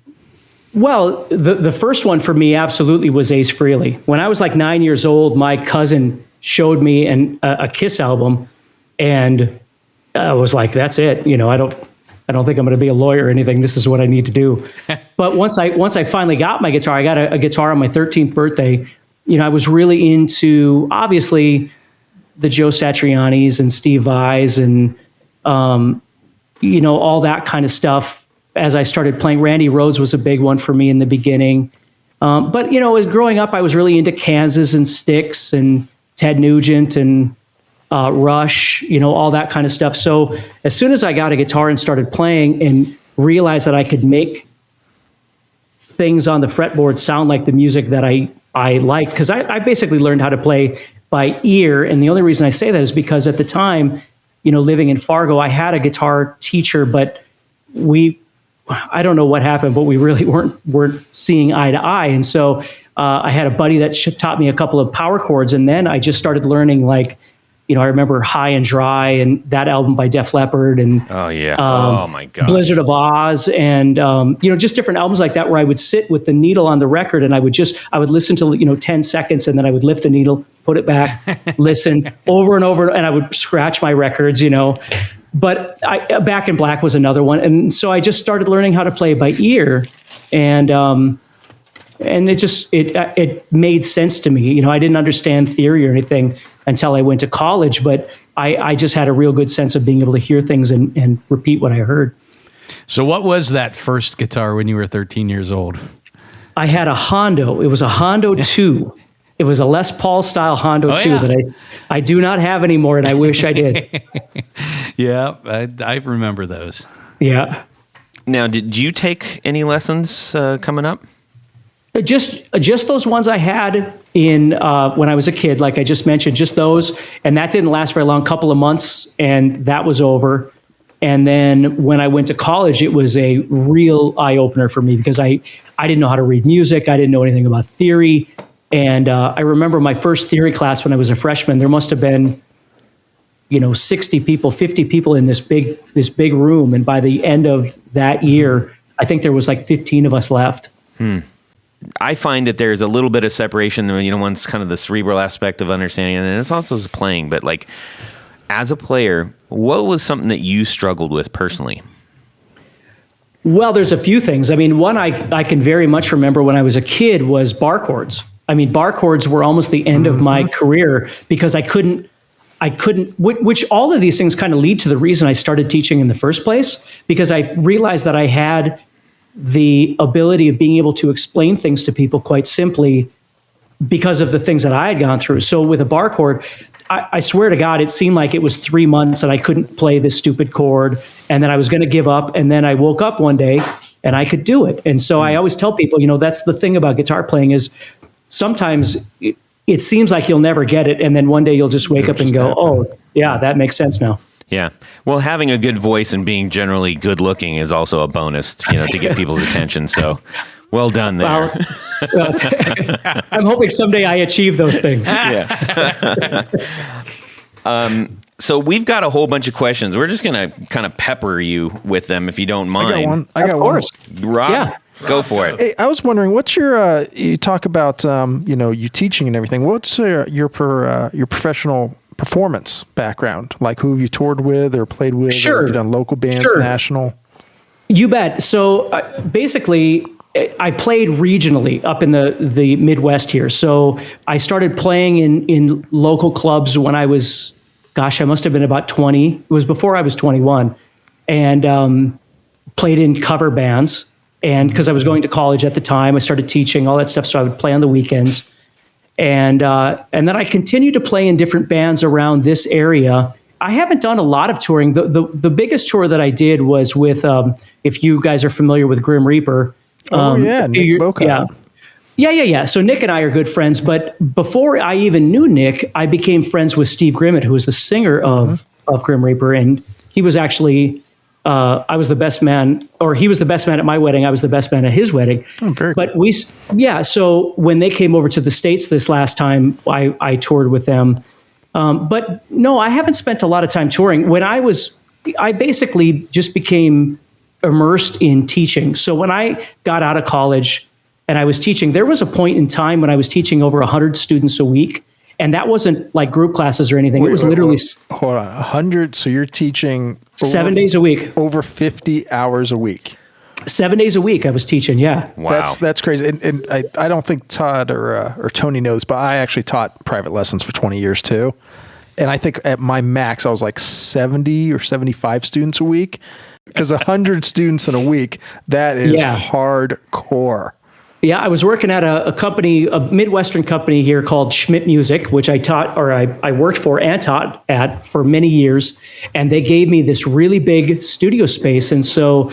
[SPEAKER 5] Well, the first one for me absolutely was Ace Frehley. When I was like 9 years old, my cousin showed me a Kiss album, and I was like, that's it. I don't think I'm going to be a lawyer or anything. This is what I need to do. But once I finally got my guitar, I got a guitar on my 13th birthday. I was really into, obviously, the Joe Satrianis and Steve Vais and, all that kind of stuff. As I started playing, Randy Rhoads was a big one for me in the beginning. But, as growing up, I was really into Kansas and Styx and Ted Nugent and Rush, all that kind of stuff. So as soon as I got a guitar and started playing and realized that I could make things on the fretboard sound like the music that I liked, because I basically learned how to play by ear. And the only reason I say that is because at the time, living in Fargo, I had a guitar teacher, but I don't know what happened, but we really weren't seeing eye to eye. And so I had a buddy that taught me a couple of power chords. And then I just started learning, like, I remember High and Dry and that album by Def Leppard and
[SPEAKER 4] oh yeah, oh my god,
[SPEAKER 5] Blizzard of Oz and just different albums like that where I would sit with the needle on the record and I would listen to 10 seconds and then I would lift the needle, put it back, listen over and over, and I would scratch my records, But Back in Black was another one, and so I just started learning how to play by ear, and it made sense to me. I didn't understand theory or anything until I went to college, but I just had a real good sense of being able to hear things and repeat what I heard.
[SPEAKER 2] So what was that first guitar when you were 13 years old?
[SPEAKER 5] I had a Hondo. It was a Hondo 2. It was a Les Paul style Hondo 2 that I do not have anymore, and I wish I did.
[SPEAKER 2] Yeah, I remember those.
[SPEAKER 5] Yeah.
[SPEAKER 4] Now, did you take any lessons coming up?
[SPEAKER 5] Just those ones I had in when I was a kid, like I just mentioned, just those, and that didn't last very long, couple of months, and that was over. And then when I went to college, it was a real eye opener for me because I didn't know how to read music, I didn't know anything about theory, and I remember my first theory class when I was a freshman. There must have been 60 people, 50 people in this big room, and by the end of that year, I think there was like 15 of us left.
[SPEAKER 4] I find that there's a little bit of separation. One's kind of the cerebral aspect of understanding, and then it's also playing. But like, as a player, what was something that you struggled with personally?
[SPEAKER 5] Well, there's a few things. I mean, one I can very much remember when I was a kid was bar chords. I mean, bar chords were almost the end of my career because I couldn't, which all of these things kind of lead to the reason I started teaching in the first place, because I realized that I had the ability of being able to explain things to people quite simply because of the things that I had gone through. So with a bar chord, I swear to God, it seemed like it was 3 months and I couldn't play this stupid chord, and then I was going to give up, and then I woke up one day and I could do it. And so I always tell people, that's the thing about guitar playing is sometimes it seems like you'll never get it, and then one day you'll just wake up and go, oh, yeah, that makes sense now.
[SPEAKER 4] Yeah. Well, having a good voice and being generally good looking is also a bonus, to get people's attention. So well done there.
[SPEAKER 5] Well, I'm hoping someday I achieve those things.
[SPEAKER 4] Yeah. So we've got a whole bunch of questions. We're just going to kind of pepper you with them if you don't mind.
[SPEAKER 3] I got one.
[SPEAKER 4] Rob,
[SPEAKER 5] yeah.
[SPEAKER 4] Go for it.
[SPEAKER 3] Hey, I was wondering, what's your, you talk about, you teaching and everything. What's your professional performance background? Like who have you toured with or played with?
[SPEAKER 5] Sure.
[SPEAKER 3] Or have you done local bands, national?
[SPEAKER 5] You bet. So basically, I played regionally up in the Midwest here. So I started playing in local clubs when I was, I must have been about 20. It was before I was 21. And played in cover bands. And because I was going to college at the time, I started teaching, all that stuff. So I would play on the weekends. And then I continued to play in different bands around this area. I haven't done a lot of touring. The biggest tour that I did was with, if you guys are familiar with Grim Reaper.
[SPEAKER 3] Nick Boca.
[SPEAKER 5] Yeah. So Nick and I are good friends. But before I even knew Nick, I became friends with Steve Grimmett, who was the singer of Grim Reaper. And he was actually, I was the best man, or he was the best man at my wedding. I was the best man at his wedding.
[SPEAKER 3] Oh, very
[SPEAKER 5] but
[SPEAKER 3] cool.
[SPEAKER 5] So when they came over to the States this last time, I toured with them. But no, I haven't spent a lot of time touring. I basically just became immersed in teaching. So when I got out of college and I was teaching, there was a point in time when I was teaching over 100 students a week. And that wasn't like group classes or anything. It was literally...
[SPEAKER 3] Hold on, 100? So you're teaching...
[SPEAKER 5] 7 days a week.
[SPEAKER 3] Over 50 hours a week.
[SPEAKER 5] 7 days a week I was teaching, yeah.
[SPEAKER 4] Wow.
[SPEAKER 3] That's crazy. And I don't think Todd or Tony knows, but I actually taught private lessons for 20 years too. And I think at my max, I was like 70 or 75 students a week. Because 100 students in a week, that is hardcore.
[SPEAKER 5] Yeah, I was working at a company, a Midwestern company here called Schmidt Music, which I taught, or I worked for and taught at for many years. And they gave me this really big studio space. And so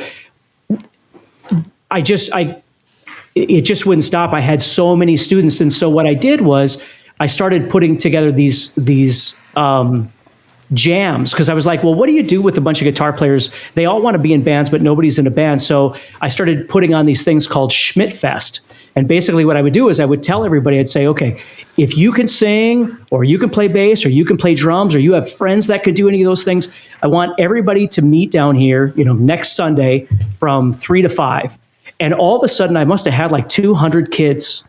[SPEAKER 5] it just wouldn't stop. I had so many students. And so what I did was I started putting together these jams, because I was like, well, what do you do with a bunch of guitar players? They all want to be in bands, but nobody's in a band. So I started putting on these things called Schmidt Fest. And basically what I would do is I would tell everybody, I'd say, okay, if you can sing, or you can play bass, or you can play drums, or you have friends that could do any of those things, I want everybody to meet down here, next Sunday from 3 to 5. And all of a sudden I must have had like 200 kids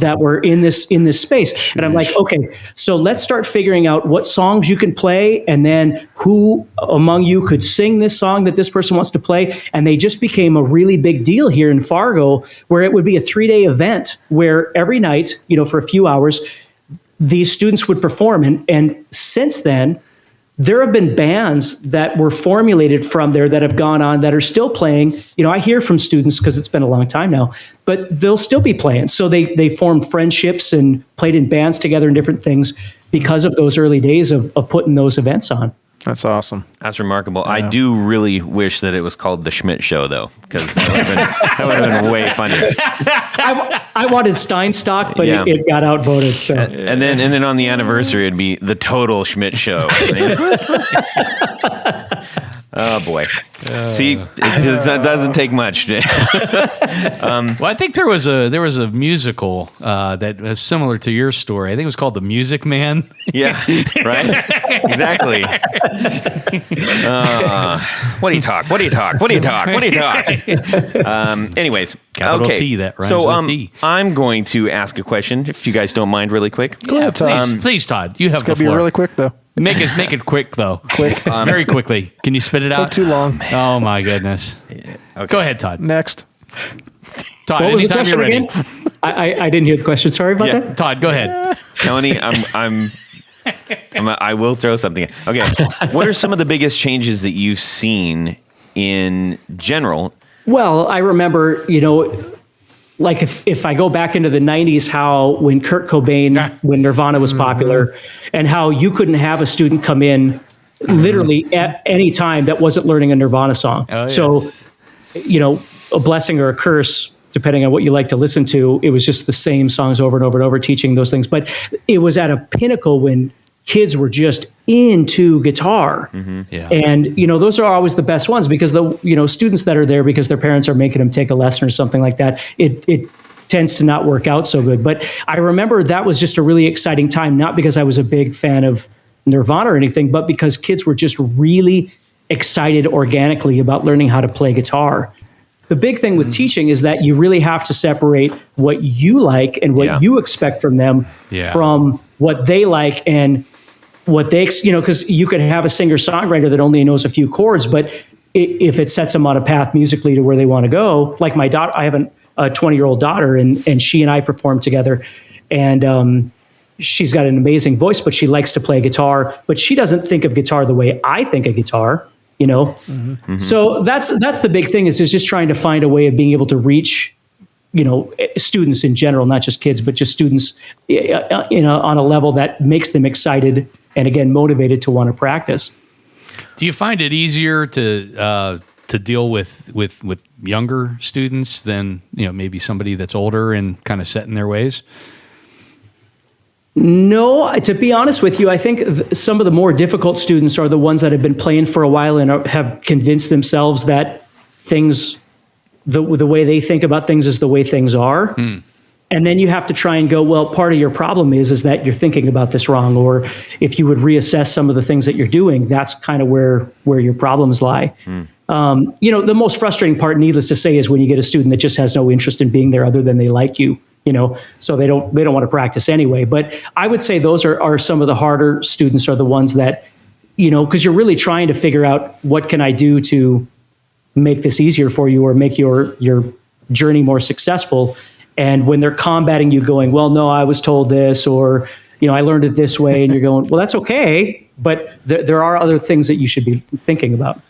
[SPEAKER 5] that were in this space. And I'm like, okay, so let's start figuring out what songs you can play, and then who among you could sing this song that this person wants to play. And they just became a really big deal here in Fargo, where it would be a 3-day event where every night, for a few hours, these students would perform. And since then, there have been bands that were formulated from there that have gone on that are still playing. I hear from students, because it's been a long time now, but they'll still be playing. So they formed friendships and played in bands together and different things because of those early days of putting those events on.
[SPEAKER 3] That's awesome.
[SPEAKER 4] That's remarkable. Yeah. I do really wish that it was called the Schmidt Show, though, because that would have been way funnier.
[SPEAKER 5] I wanted Steinstock, but it got outvoted. So.
[SPEAKER 4] And then on the anniversary, it'd be the total Schmidt Show. Oh boy! See, it doesn't take much.
[SPEAKER 2] Well, I think there was a musical that was similar to your story. I think it was called The Music Man.
[SPEAKER 4] Yeah, right. Exactly. What do you talk? Anyways,
[SPEAKER 2] Capital
[SPEAKER 4] okay.
[SPEAKER 2] T, that rhymes
[SPEAKER 4] so
[SPEAKER 2] with D.
[SPEAKER 4] I'm going to ask a question, if you guys don't mind, really quick.
[SPEAKER 3] Go ahead, Todd.
[SPEAKER 2] Please, Todd. You have
[SPEAKER 3] It's
[SPEAKER 2] the
[SPEAKER 3] going to
[SPEAKER 2] floor.
[SPEAKER 3] be really quick, though.
[SPEAKER 2] Make it quick, though.
[SPEAKER 3] Quick.
[SPEAKER 2] Very quickly. Can you spit it out?
[SPEAKER 3] Took too long.
[SPEAKER 2] Oh my goodness.
[SPEAKER 4] Okay.
[SPEAKER 2] Go ahead, Todd.
[SPEAKER 3] Next.
[SPEAKER 2] Todd,
[SPEAKER 5] What was the
[SPEAKER 2] anytime
[SPEAKER 5] question
[SPEAKER 2] you're ready.
[SPEAKER 5] again? I didn't hear the question. Sorry about that.
[SPEAKER 2] Todd, go ahead.
[SPEAKER 4] Tony, I will throw something in. Okay. What are some of the biggest changes that you've seen in general?
[SPEAKER 5] Well, I remember, like if I go back into the 90s, how when Kurt Cobain, when Nirvana was popular, and how you couldn't have a student come in literally at any time that wasn't learning a Nirvana song.
[SPEAKER 2] Oh, yes.
[SPEAKER 5] So, a blessing or a curse, depending on what you like to listen to, it was just the same songs over and over and over, teaching those things. But it was at a pinnacle when kids were just into guitar.
[SPEAKER 2] Mm-hmm. Yeah.
[SPEAKER 5] And, those are always the best ones, because the, students that are there because their parents are making them take a lesson or something like that, it tends to not work out so good. But I remember that was just a really exciting time, not because I was a big fan of Nirvana or anything, but because kids were just really excited organically about learning how to play guitar. The big thing with teaching is that you really have to separate what you like and what you expect from them from what they like. And what they, because you could have a singer-songwriter that only knows a few chords, but if it sets them on a path musically to where they want to go, like my daughter, I have a 20-year-old daughter, and she and I perform together, and she's got an amazing voice, but she likes to play guitar, but she doesn't think of guitar the way I think of guitar, So that's the big thing is just trying to find a way of being able to reach, students in general, not just kids, but just students, on a level that makes them excited and again motivated to want to practice.
[SPEAKER 2] Do you find it easier to deal with younger students than maybe somebody that's older and kind of set in their ways?
[SPEAKER 5] No, to be honest with you, I think some of the more difficult students are the ones that have been playing for a while and have convinced themselves that things, the way they think about things is the way things are. And then you have to try and go, well, part of your problem is that you're thinking about this wrong. Or if you would reassess some of the things that you're doing, that's kind of where your problems lie. The most frustrating part, needless to say, is when you get a student that just has no interest in being there other than they like you. So they don't want to practice anyway. But I would say those are some of the harder students are the ones that, because you're really trying to figure out what can I do to make this easier for you or make your journey more successful. And when they're combating you going, well, no, I was told this, or, I learned it this way. And you're going, well, that's okay. But there are other things that you should be thinking about.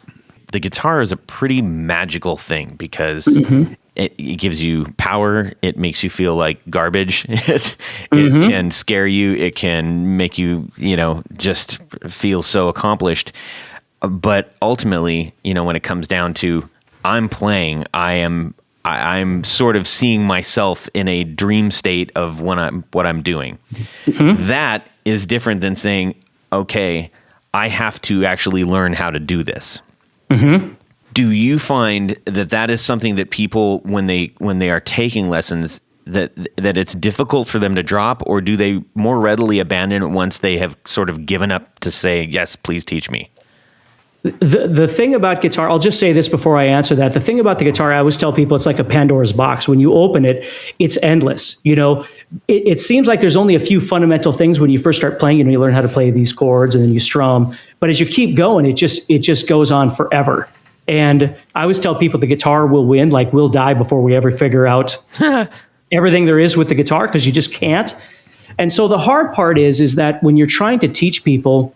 [SPEAKER 4] The guitar is a pretty magical thing because it gives you power. It makes you feel like garbage. It can scare you. It can make you, just feel so accomplished. But ultimately, when it comes down to I'm playing, I'm sort of seeing myself in a dream state of what I'm doing. That is different than saying, okay, I have to actually learn how to do this. Do you find that is something that people, when they are taking lessons, that it's difficult for them to drop, or do they more readily abandon it once they have sort of given up to say, yes, please teach me?
[SPEAKER 5] The thing about guitar, I'll just say this before I answer that. The thing about the guitar, I always tell people it's like a Pandora's box. When you open it, it's endless. It seems like there's only a few fundamental things when you first start playing. You learn how to play these chords and then you strum. But as you keep going, it just goes on forever. And I always tell people the guitar will win, like we'll die before we ever figure out everything there is with the guitar, because you just can't. And so the hard part is that when you're trying to teach people,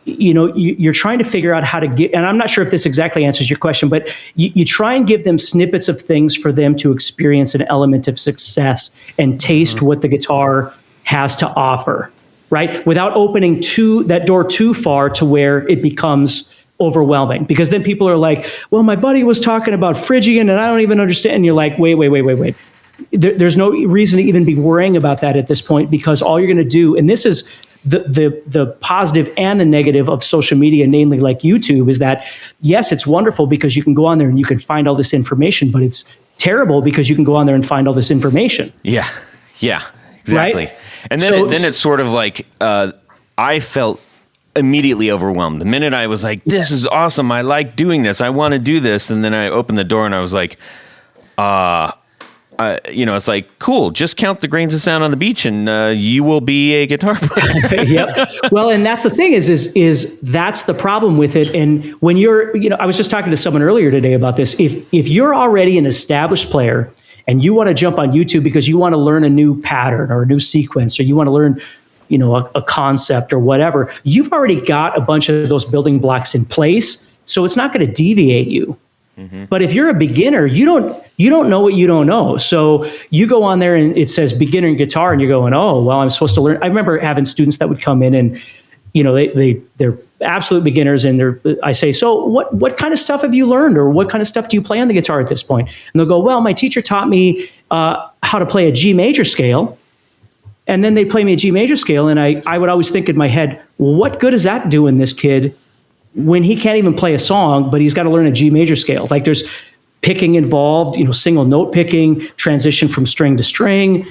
[SPEAKER 5] you're trying to figure out how to get, and I'm not sure if this exactly answers your question, but you try and give them snippets of things for them to experience an element of success and taste what the guitar has to offer, right? Without opening that door too far to where it becomes overwhelming, because then people are like, well, my buddy was talking about Phrygian and I don't even understand. And you're like, wait. There's no reason to even be worrying about that at this point, because all you're going to do, and this is the positive and the negative of social media, namely like YouTube, is that, yes, it's wonderful because you can go on there and you can find all this information, but it's terrible because you can go on there and find all this information.
[SPEAKER 4] Yeah, exactly. Right? And then it's sort of like, I felt immediately overwhelmed. The minute I was like, this is awesome, I like doing this, I want to do this. And then I opened the door and I was like, it's like, cool, just count the grains of sand on the beach and you will be a guitar player.
[SPEAKER 5] Yep. Well, and that's the thing is that's the problem with it. And when you're, I was just talking to someone earlier today about this. If you're already an established player and you want to jump on YouTube because you want to learn a new pattern or a new sequence, or you want to learn, a concept or whatever, you've already got a bunch of those building blocks in place. So it's not going to deviate you. But if you're a beginner, you don't know what you don't know. So you go on there and it says beginner guitar and you're going, oh, well, I'm supposed to learn. I remember having students that would come in and, they're absolute beginners. And I say, so what kind of stuff have you learned, or what kind of stuff do you play on the guitar at this point? And they'll go, well, my teacher taught me how to play a G major scale. And then they play me a G major scale. And I would always think in my head, well, what good is that doing this kid when he can't even play a song, but he's got to learn a G major scale? Like, there's picking involved, single note picking, transition from string to string,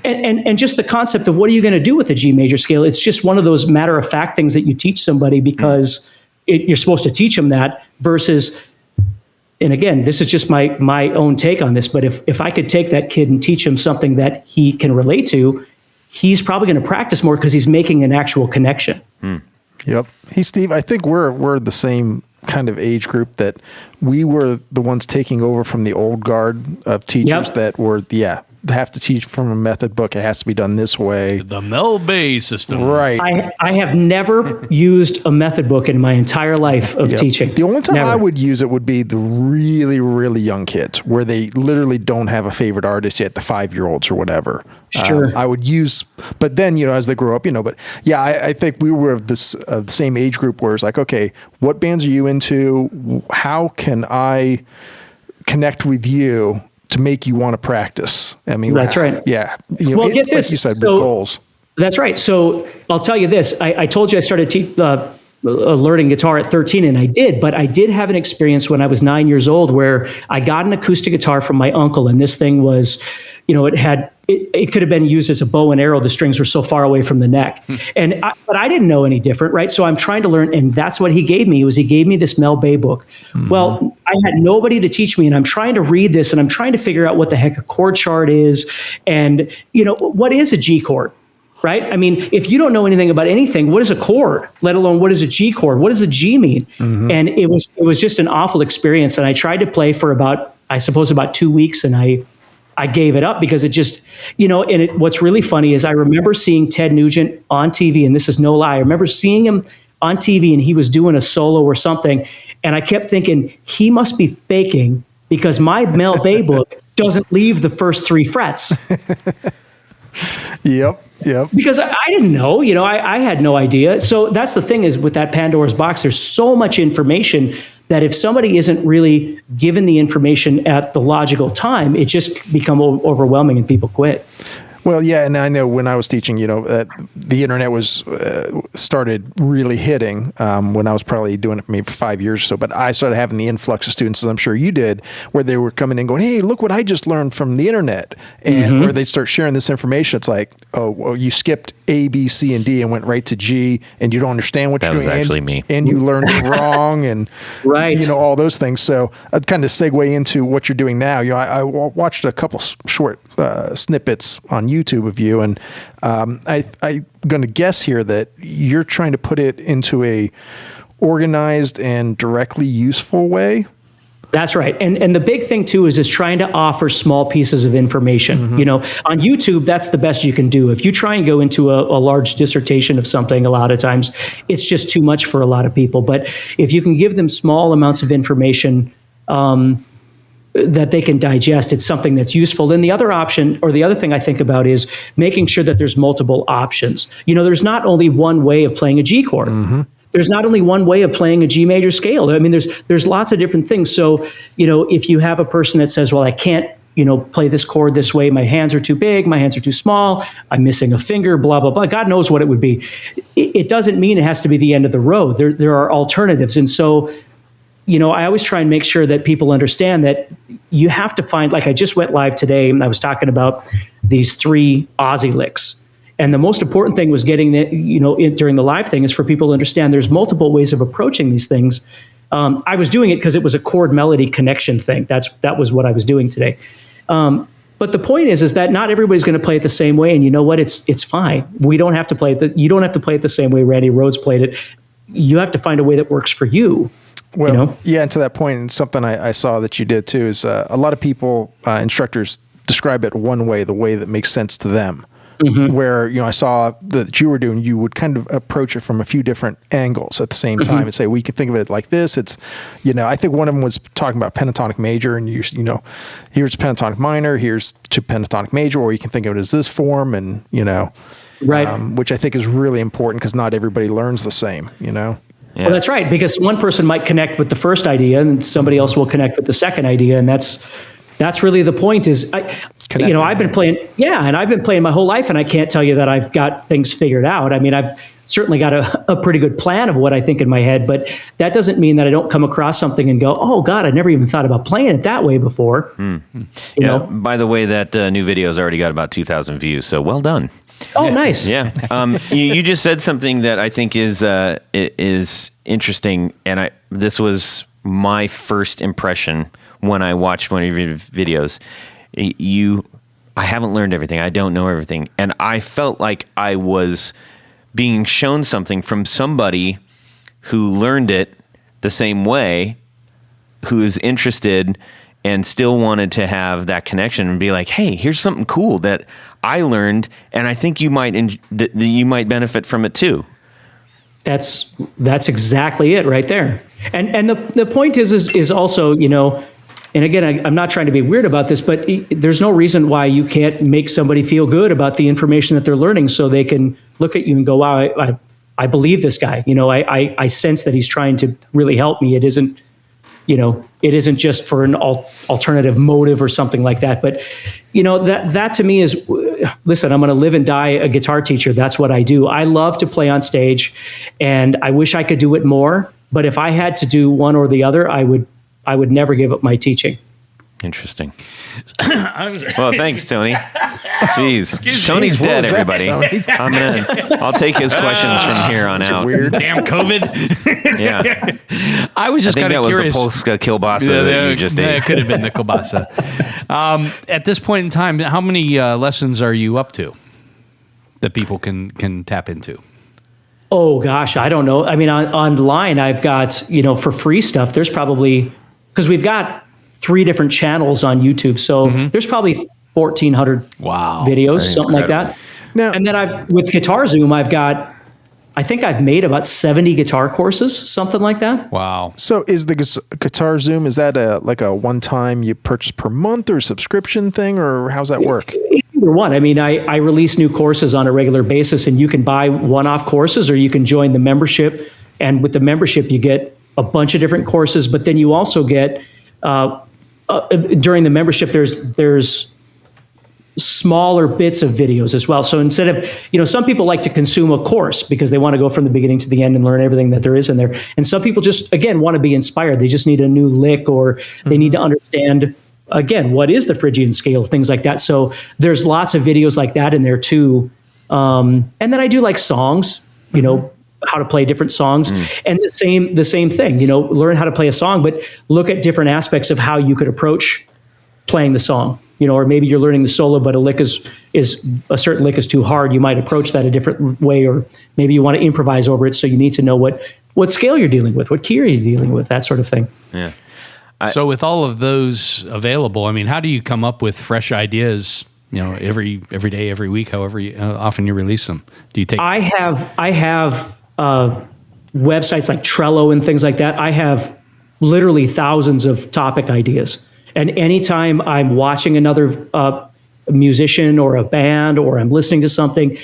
[SPEAKER 5] and just the concept of what are you going to do with a G major scale? It's just one of those matter of fact things that you teach somebody because you're supposed to teach them that, versus, and again, this is just my own take on this, but if I could take that kid and teach him something that he can relate to, he's probably going to practice more because he's making an actual connection.
[SPEAKER 3] Yep. Hey, Steve, I think we're the same kind of age group that we were the ones taking over from the old guard of teachers that were, they have to teach from a method book. It has to be done this way.
[SPEAKER 2] The Mel Bay system.
[SPEAKER 3] Right.
[SPEAKER 5] I have never used a method book in my entire life of teaching.
[SPEAKER 3] The only time
[SPEAKER 5] Never.
[SPEAKER 3] I would use it would be the really, really young kids where they literally don't have a favorite artist yet, the 5-year-olds or whatever.
[SPEAKER 5] Sure.
[SPEAKER 3] I would use, but then, as they grow up, but yeah, I think we were of this the same age group where it's like, okay, what bands are you into? How can I connect with you to make you want to practice? I mean,
[SPEAKER 5] that's right.
[SPEAKER 3] Yeah.
[SPEAKER 5] Well, get this.
[SPEAKER 3] Like you said,
[SPEAKER 5] So,
[SPEAKER 3] with goals.
[SPEAKER 5] That's right. So I'll tell you this. I told you I started learning guitar at 13, and I did. But I did have an experience when I was 9 years old where I got an acoustic guitar from my uncle, and this thing was, it could have been used as a bow and arrow. The strings were so far away from the neck, but I didn't know any different, right? So I'm trying to learn, and that's what he gave me. He gave me this Mel Bay book. Well, I had nobody to teach me, and I'm trying to read this, and I'm trying to figure out what the heck a chord chart is, and what is a G chord. Right? I mean, if you don't know anything about anything, what is a chord, let alone what is a G chord? What does a G mean? And it was just an awful experience. And I tried to play for about 2 weeks, and I gave it up because it just, what's really funny is I remember seeing Ted Nugent on TV, and this is no lie. I remember seeing him on TV, and he was doing a solo or something. And I kept thinking, he must be faking because my Mel Bay book doesn't leave the first 3 frets.
[SPEAKER 3] Yep.
[SPEAKER 5] Because I didn't know, I had no idea. So that's the thing is with that Pandora's box, there's so much information that if somebody isn't really given the information at the logical time, it just becomes overwhelming and people quit.
[SPEAKER 3] Well, yeah, and I know when I was teaching, the internet was started really hitting when I was probably doing it for maybe for 5 years or so. But I started having the influx of students, as I'm sure you did, where they were coming in going, "Hey, look what I just learned from the internet," and where they'd start sharing this information. It's like, "Oh, well, you skipped A, B, C, and D and went right to G, and you don't understand what you're doing."
[SPEAKER 4] That was actually me.
[SPEAKER 3] And you learned it wrong, and
[SPEAKER 5] right,
[SPEAKER 3] all those things. So I'd kind of segue into what you're doing now. I watched a couple short snippets on YouTube of you, and I'm going to guess here that you're trying to put it into a organized and directly useful way.
[SPEAKER 5] That's right. And the big thing too is trying to offer small pieces of information. On YouTube, that's the best you can do. If you try and go into a large dissertation of something, a lot of times it's just too much for a lot of people. But if you can give them small amounts of information, that they can digest, it's something that's useful. And the other option, or the other thing I think about, is making sure that there's multiple options. There's not only one way of playing a G chord. There's not only one way of playing a G major scale. I mean, there's lots of different things. So, if you have a person that says, well, I can't, play this chord this way, my hands are too big, my hands are too small, I'm missing a finger, blah, blah, blah. God knows what it would be. It doesn't mean it has to be the end of the road. There are alternatives. And so, I always try and make sure that people understand that you have to find, like I just went live today and I was talking about these 3 Aussie licks. And the most important thing was getting during the live thing is for people to understand there's multiple ways of approaching these things. I was doing it because it was a chord melody connection thing. That was what I was doing today. But the point is that not everybody's going to play it the same way. And you know what? It's fine. We don't have to play it. You don't have to play it the same way Randy Rhoads played it. You have to find a way that works for you.
[SPEAKER 3] Well, yeah, and to that point, and something I saw that you did too is a lot of people, instructors, describe it one way, the way that makes sense to them. Where, I saw that you were doing, you would kind of approach it from a few different angles at the same time and say, we could think of it like this. It's, I think one of them was talking about pentatonic major, and here's pentatonic minor, here's to pentatonic major, or you can think of it as this form, and,
[SPEAKER 5] right.
[SPEAKER 3] Which I think is really important because not everybody learns the same, Yeah.
[SPEAKER 5] Well, that's right, because one person might connect with the first idea and somebody else will connect with the second idea. And that's really the point is, I've been playing, and I've been playing my whole life, and I can't tell you that I've got things figured out. I mean, I've certainly got a pretty good plan of what I think in my head, but that doesn't mean that I don't come across something and go, oh God, I never even thought about playing it that way before. You know?
[SPEAKER 4] By the way, that new video's already got about 2,000 views, so well done.
[SPEAKER 5] Oh, nice.
[SPEAKER 4] Yeah. You just said something that I think is interesting, and this was my first impression when I watched one of your videos. You I haven't learned everything. I don't know everything. And I felt like I was being shown something from somebody who learned it the same way, who is interested and still wanted to have that connection and be like, hey, here's something cool that I learned, and I think you might benefit from it too.
[SPEAKER 5] That's exactly it right there. And the point is also, you know, and again, I'm not trying to be weird about this, but there's no reason why you can't make somebody feel good about the information that they're learning, so they can look at you and go, wow, I believe this guy. You know, I sense that he's trying to really help me. It isn't just for an alternative motive or something like that. But, you know, that to me is, listen, I'm going to live and die a guitar teacher. That's what I do. I love to play on stage, and I wish I could do it more. But if I had to do one or the other, I would never give up my teaching.
[SPEAKER 4] Interesting. Well, thanks, Tony. Jeez, Tony's dead, everybody. I'll take his questions from here on out.
[SPEAKER 3] Weird.
[SPEAKER 2] Damn COVID.
[SPEAKER 4] Yeah.
[SPEAKER 2] I was just kind of curious.
[SPEAKER 4] That was the Polska kielbasa that you just ate.
[SPEAKER 2] It could have been the kielbasa. At this point in time, how many lessons are you up to that people can tap into?
[SPEAKER 5] Oh gosh, I don't know. I mean, online, I've got, you know, for free stuff, there's probably, because we've got 3 different channels on YouTube. So there's probably 1,400 videos, something like that. Now, and then with Guitar Zoom, I think I've made about 70 guitar courses, something like that.
[SPEAKER 2] Wow.
[SPEAKER 3] So is the Guitar Zoom, is that like a one-time you purchase per month or subscription thing, or how's that work?
[SPEAKER 5] Either one. I mean, I release new courses on a regular basis, and you can buy one-off courses, or you can join the membership. And with the membership, you get a bunch of different courses, but then you also get, during the membership, there's smaller bits of videos as well. So instead of, you know, some people like to consume a course because they want to go from the beginning to the end and learn everything that there is in there. And some people just, again, want to be inspired. They just need a new lick, or they need to understand, again, what is the Phrygian scale, things like that. So there's lots of videos like that in there too. And then I do like songs, you know, how to play different songs, and the same thing, you know, learn how to play a song, but look at different aspects of how you could approach playing the song, you know, or maybe you're learning the solo, but a certain lick is too hard. You might approach that a different way, or maybe you want to improvise over it. So you need to know what scale you're dealing with, what key are you dealing with, that sort of thing.
[SPEAKER 4] Yeah.
[SPEAKER 2] So with all of those available, I mean, how do you come up with fresh ideas, you know, every day, every week, however often you release them? Do you take?
[SPEAKER 5] I have websites like Trello and things like that. I have literally thousands of topic ideas. And anytime I'm watching another musician or a band, or I'm listening to something,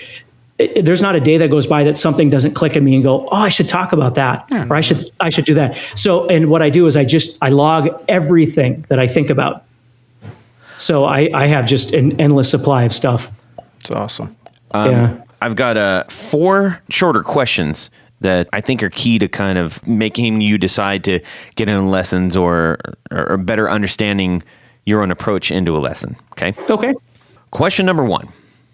[SPEAKER 5] there's not a day that goes by that something doesn't click at me and go, oh, I should talk about that, or I should do that. So, and what I do is I log everything that I think about. So I have just an endless supply of stuff.
[SPEAKER 3] It's awesome.
[SPEAKER 5] Yeah.
[SPEAKER 4] I've got 4 shorter questions that I think are key to kind of making you decide to get into lessons, or better understanding your own approach into a lesson. Okay.
[SPEAKER 5] Okay.
[SPEAKER 4] Question number 1.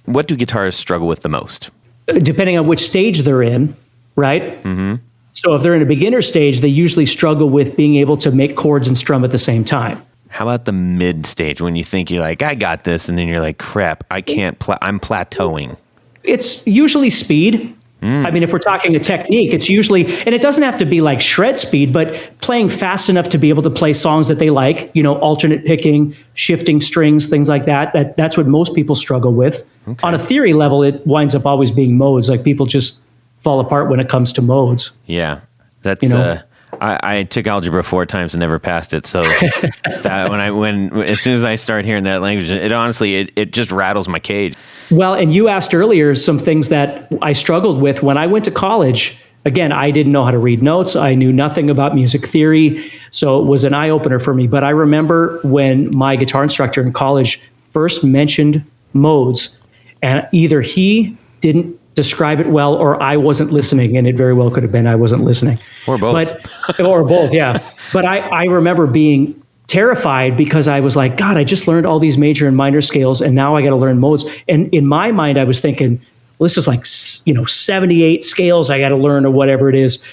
[SPEAKER 4] What do guitarists struggle with the most?
[SPEAKER 5] Depending on which stage they're in, right? Mm-hmm. So if they're in a beginner stage, they usually struggle with being able to make chords and strum at the same time.
[SPEAKER 4] How about the mid stage, when you think you're like, I got this, and then you're like, crap, I can't, I'm plateauing?
[SPEAKER 5] It's usually speed. I mean, if we're talking a technique, it's usually, and it doesn't have to be like shred speed, but playing fast enough to be able to play songs that they like, you know, alternate picking, shifting strings, things like that. That's what most people struggle with. Okay. On a theory level, it winds up always being modes. Like, people just fall apart when it comes to modes.
[SPEAKER 4] Yeah. That's,
[SPEAKER 5] you know?
[SPEAKER 4] I took algebra 4 times and never passed it. So that as soon as I start hearing that language, it honestly, it just rattles my cage.
[SPEAKER 5] Well, and you asked earlier some things that I struggled with when I went to college. Again, I didn't know how to read notes. I knew nothing about music theory. So it was an eye opener for me. But I remember when my guitar instructor in college first mentioned modes, and either he didn't describe it well, or I wasn't listening, and it very well could have been I wasn't listening.
[SPEAKER 4] Or both.
[SPEAKER 5] Or both, yeah. But I remember being terrified, because I was like, God, I just learned all these major and minor scales, and now I got to learn modes. And in my mind, I was thinking, well, this is like, 78 scales I got to learn, or whatever it is.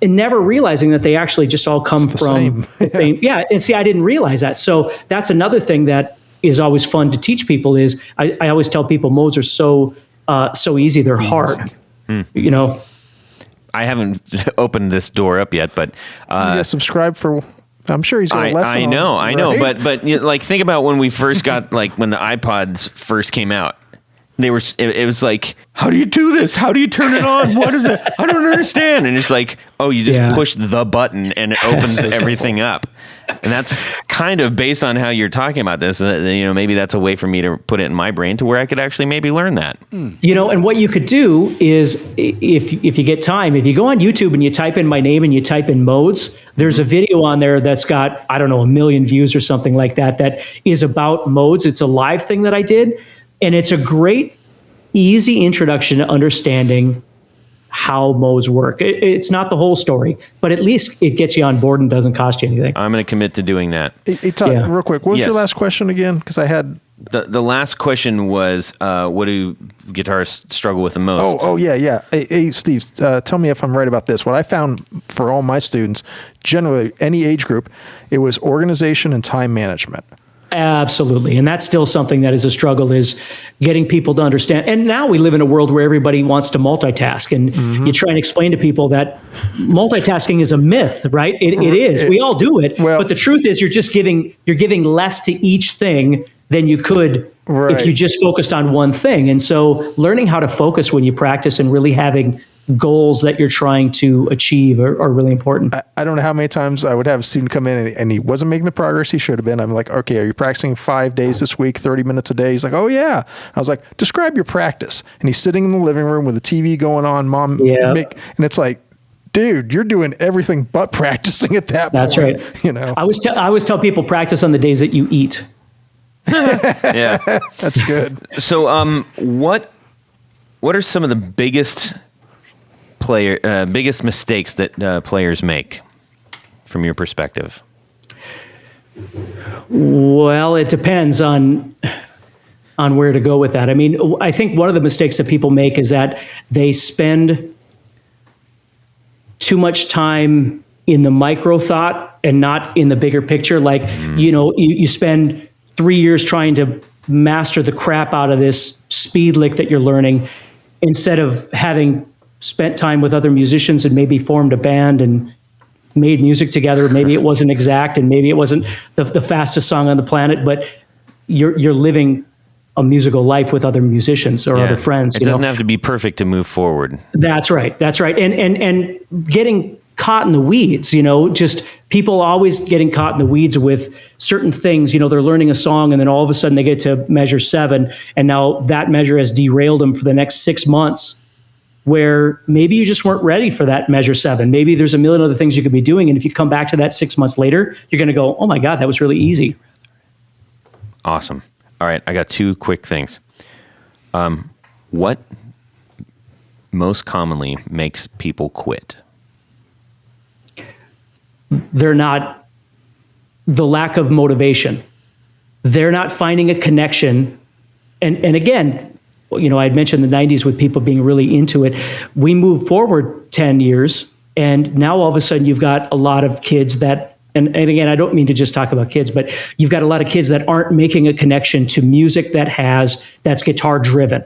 [SPEAKER 5] And never realizing that they actually just all come from the same. Yeah. And see, I didn't realize that. So that's another thing that is always fun to teach people is I always tell people modes are so easy, they're hard. You know,
[SPEAKER 4] I haven't opened this door up yet, but
[SPEAKER 3] subscribe for. I'm sure he's got a lesson.
[SPEAKER 4] I know,
[SPEAKER 3] right?
[SPEAKER 4] but you know, like think about when we first got like when the iPods first came out. It was like, how do you do this? How do you turn it on? What is it? I don't understand. And it's like, oh, you just push the button and it opens everything up. And that's kind of based on how you're talking about this. You know, maybe that's a way for me to put it in my brain to where I could actually maybe learn that.
[SPEAKER 5] You know, and what you could do is if you get time, if you go on YouTube and you type in my name and you type in modes, there's a video on there that's got, I don't know, 1 million views or something like that, that is about modes. It's a live thing that I did. And it's a great, easy introduction to understanding how modes work. It's not the whole story, but at least it gets you on board and doesn't cost you anything.
[SPEAKER 4] I'm going to commit to doing that.
[SPEAKER 3] Hey, Todd, real quick, what was your last question again? Because I had...
[SPEAKER 4] The last question was, what do guitarists struggle with the most?
[SPEAKER 3] Oh, yeah. Hey, Steve, tell me if I'm right about this. What I found for all my students, generally any age group, it was organization and time management.
[SPEAKER 5] Absolutely. And that's still something that is a struggle, is getting people to understand. And now we live in a world where everybody wants to multitask. And you try and explain to people that multitasking is a myth, right? It is. We all do it. Well, but the truth is you're giving less to each thing than you could if you just focused on one thing. And so learning how to focus when you practice and really having goals that you're trying to achieve are really important.
[SPEAKER 3] I don't know how many times I would have a student come in and he wasn't making the progress he should have been. I'm like, okay, are you practicing 5 days this week, 30 minutes a day? He's like, oh yeah. I was like, describe your practice. And he's sitting in the living room with the TV going on, and it's like, dude, you're doing everything but practicing at that point.
[SPEAKER 5] That's right.
[SPEAKER 3] You know,
[SPEAKER 5] I always tell people practice on the days that you eat.
[SPEAKER 4] Yeah,
[SPEAKER 3] that's good.
[SPEAKER 4] So, what are some of the biggest mistakes that players make from your perspective?
[SPEAKER 5] Well, it depends on where to go with that. I mean, I think one of the mistakes that people make is that they spend too much time in the micro thought and not in the bigger picture. Like, you know, you spend 3 years trying to master the crap out of this speed lick that you're learning, instead of having spent time with other musicians and maybe formed a band and made music together. Maybe it wasn't exact and maybe it wasn't the fastest song on the planet, but you're living a musical life with other musicians or other friends.
[SPEAKER 4] It doesn't have to be perfect to move forward.
[SPEAKER 5] That's right. And getting caught in the weeds, you know, just people always getting caught in the weeds with certain things. You know, they're learning a song and then all of a sudden they get to measure 7 and now that measure has derailed them for the next 6 months, where maybe you just weren't ready for that measure 7. Maybe there's a million other things you could be doing. And if you come back to that 6 months later, you're going to go, oh my God, that was really easy.
[SPEAKER 4] Awesome. All right. I got 2 quick things. What most commonly makes people quit?
[SPEAKER 5] The lack of motivation. They're not finding a connection. And again, you know, I'd mentioned the 90s with people being really into it. We moved forward 10 years, and now all of a sudden you've got a lot of kids that, and again, I don't mean to just talk about kids, but you've got a lot of kids that aren't making a connection to music that's guitar driven.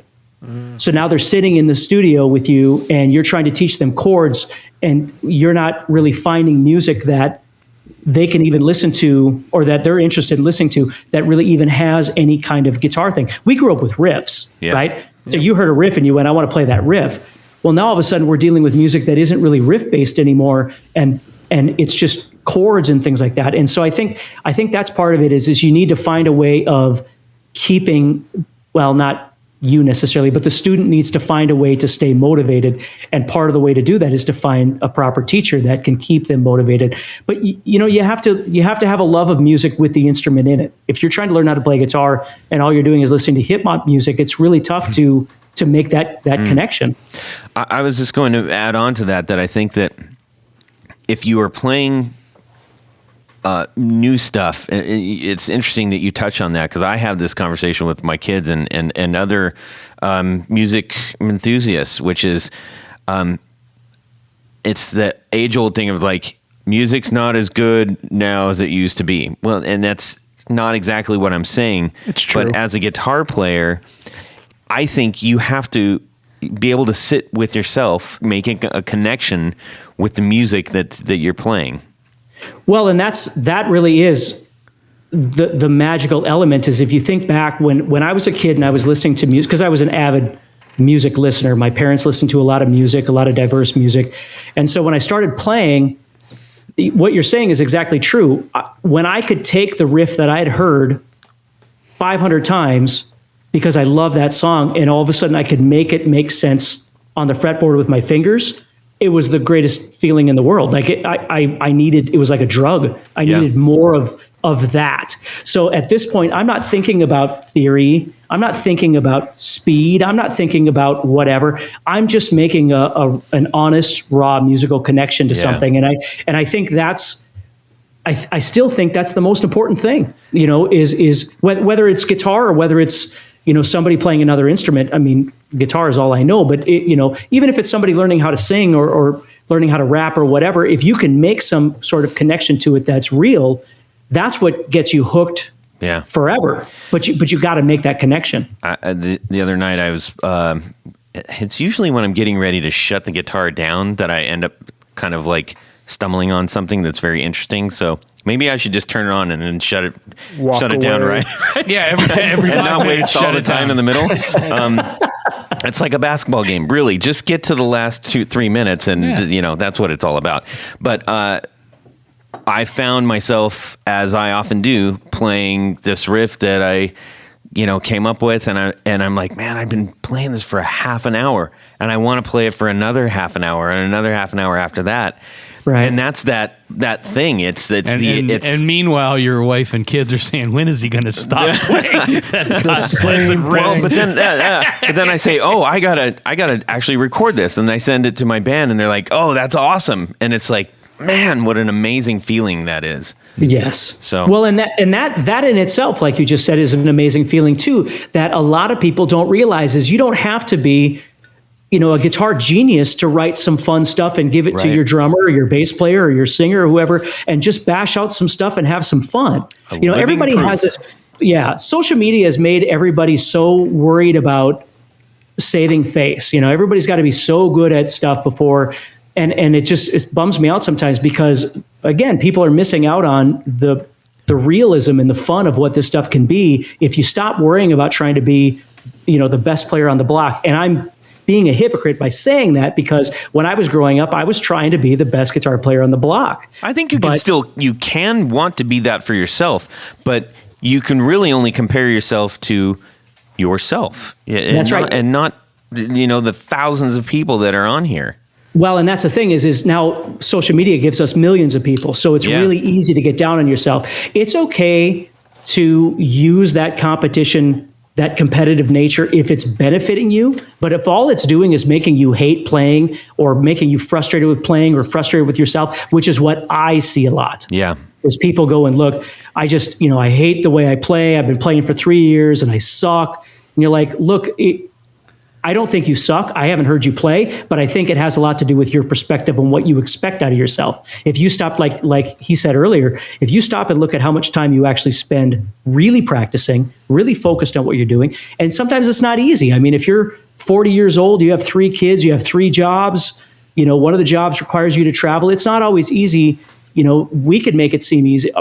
[SPEAKER 5] So now they're sitting in the studio with you and you're trying to teach them chords and you're not really finding music that they can even listen to or that they're interested in listening to that really even has any kind of guitar thing. We grew up with riffs, right? So you heard a riff and you went, I want to play that riff. Well, now all of a sudden we're dealing with music that isn't really riff based anymore. And it's just chords and things like that. And so I think that's part of it is you need to find a way of keeping, well, not you necessarily, but the student needs to find a way to stay motivated. And part of the way to do that is to find a proper teacher that can keep them motivated. But you know, you have to have a love of music with the instrument in it. If you're trying to learn how to play guitar and all you're doing is listening to hip hop music, it's really tough to make that connection.
[SPEAKER 4] I was just going to add on to that I think that if you are playing new stuff, it's interesting that you touch on that because I have this conversation with my kids and other music enthusiasts, which is it's the age-old thing of like music's not as good now as it used to be. Well, and that's not exactly what I'm saying.
[SPEAKER 3] It's true.
[SPEAKER 4] But as a guitar player, I think you have to be able to sit with yourself, making a connection with the music that you're playing.
[SPEAKER 5] Well, and that really is the magical element. Is if you think back when I was a kid and I was listening to music, because I was an avid music listener. My parents listened to a lot of music, a lot of diverse music. And so when I started playing, what you're saying is exactly true. When I could take the riff that I had heard 500 times because I love that song, and all of a sudden I could make it make sense on the fretboard with my fingers, it was the greatest feeling in the world. Like I needed, it was like a drug. I needed more of that. So at this point, I'm not thinking about theory. I'm not thinking about speed. I'm not thinking about whatever. I'm just making an honest, raw musical connection to something. And I think I still think that's the most important thing, is whether it's guitar or whether it's, somebody playing another instrument. I mean, guitar is all I know, but even if it's somebody learning how to sing or learning how to rap or whatever, if you can make some sort of connection to it that's real, that's what gets you hooked forever. But you got to make that connection.
[SPEAKER 4] The other night I was, it's usually when I'm getting ready to shut the guitar down that I end up kind of like stumbling on something that's very interesting. So maybe I should just turn it on and then shut it down, right?
[SPEAKER 2] Yeah, every
[SPEAKER 4] and not
[SPEAKER 2] 5 minutes,
[SPEAKER 4] waste all the time in the middle. It's like a basketball game. Really, just get to the last 2-3 minutes, and that's what it's all about. But I found myself, as I often do, playing this riff that I came up with, and I'm like, man, I've been playing this for a half an hour, and I want to play it for another half an hour and another half an hour after that.
[SPEAKER 5] Right.
[SPEAKER 4] And that's that thing.
[SPEAKER 2] And meanwhile, your wife and kids are saying, "When is he going to stop playing that God-blessed riff?"
[SPEAKER 4] Well, but then I say, "Oh, I gotta actually record this," and I send it to my band, and they're like, "Oh, that's awesome!" And it's like, man, what an amazing feeling that is.
[SPEAKER 5] Yes.
[SPEAKER 4] So
[SPEAKER 5] well, and that in itself, like you just said, is an amazing feeling too. That a lot of people don't realize is you don't have to be, a guitar genius to write some fun stuff and give it to your drummer or your bass player or your singer or whoever, and just bash out some stuff and have some fun. Everybody has this. Yeah, social media has made everybody so worried about saving face. Everybody's got to be so good at stuff before. And it bums me out sometimes because, again, people are missing out on the realism and the fun of what this stuff can be if you stop worrying about trying to be, the best player on the block. And I'm being a hypocrite by saying that because when I was growing up, I was trying to be the best guitar player on the block.
[SPEAKER 4] I think you can want to be that for yourself, but you can really only compare yourself to yourself.
[SPEAKER 5] That's right.
[SPEAKER 4] And not, the thousands of people that are on here.
[SPEAKER 5] Well, and that's the thing is now social media gives us millions of people. So it's really easy to get down on yourself. It's okay to use that competition, that competitive nature, if it's benefiting you. But if all it's doing is making you hate playing or making you frustrated with playing or frustrated with yourself, which is what I see a lot.
[SPEAKER 4] Yeah.
[SPEAKER 5] Is people go and look, I just, I hate the way I play. I've been playing for 3 years and I suck. And you're like, look, I don't think you suck. I haven't heard you play, but I think it has a lot to do with your perspective on what you expect out of yourself. If you stop, like he said earlier, if you stop and look at how much time you actually spend really practicing, really focused on what you're doing, and sometimes it's not easy. I mean, if you're 40 years old, you have 3 kids, you have 3 jobs, one of the jobs requires you to travel. It's not always easy. We could make it seem easy.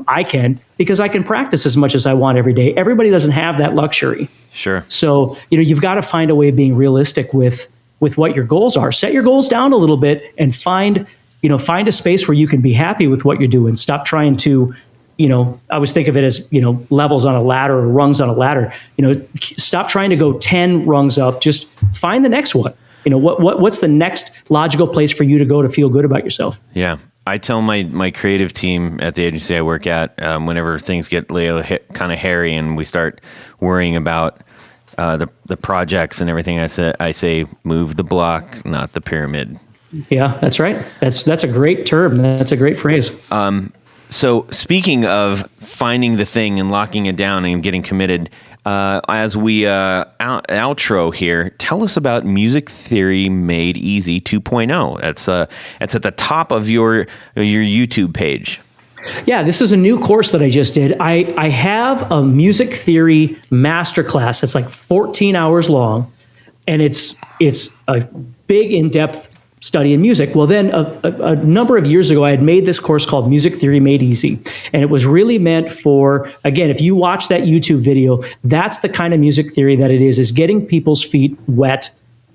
[SPEAKER 5] I can, because I can practice as much as I want every day. Everybody doesn't have that luxury.
[SPEAKER 4] Sure.
[SPEAKER 5] So, you've got to find a way of being realistic with what your goals are. Set your goals down a little bit and find a space where you can be happy with what you're doing. Stop trying to, I always think of it as, levels on a ladder or rungs on a ladder. Stop trying to go 10 rungs up. Just find the next one. What's the next logical place for you to go to feel good about yourself?
[SPEAKER 4] Yeah. I tell my creative team at the agency I work at, whenever things get kind of hairy and we start worrying about the projects and everything, I say move the block, not the pyramid.
[SPEAKER 5] Yeah, that's right. That's a great term. That's a great phrase.
[SPEAKER 4] So speaking of finding the thing and locking it down and getting committed, as we outro here, tell us about Music Theory Made Easy 2.0. That's at the top of your YouTube page.
[SPEAKER 5] Yeah, this is a new course that I just did. I have a music theory masterclass that's like 14 hours long, and it's a big in-depth study in music. Well, then a number of years ago, I had made this course called Music Theory Made Easy. And it was really meant for, again, if you watch that YouTube video, that's the kind of music theory that it is getting people's feet wet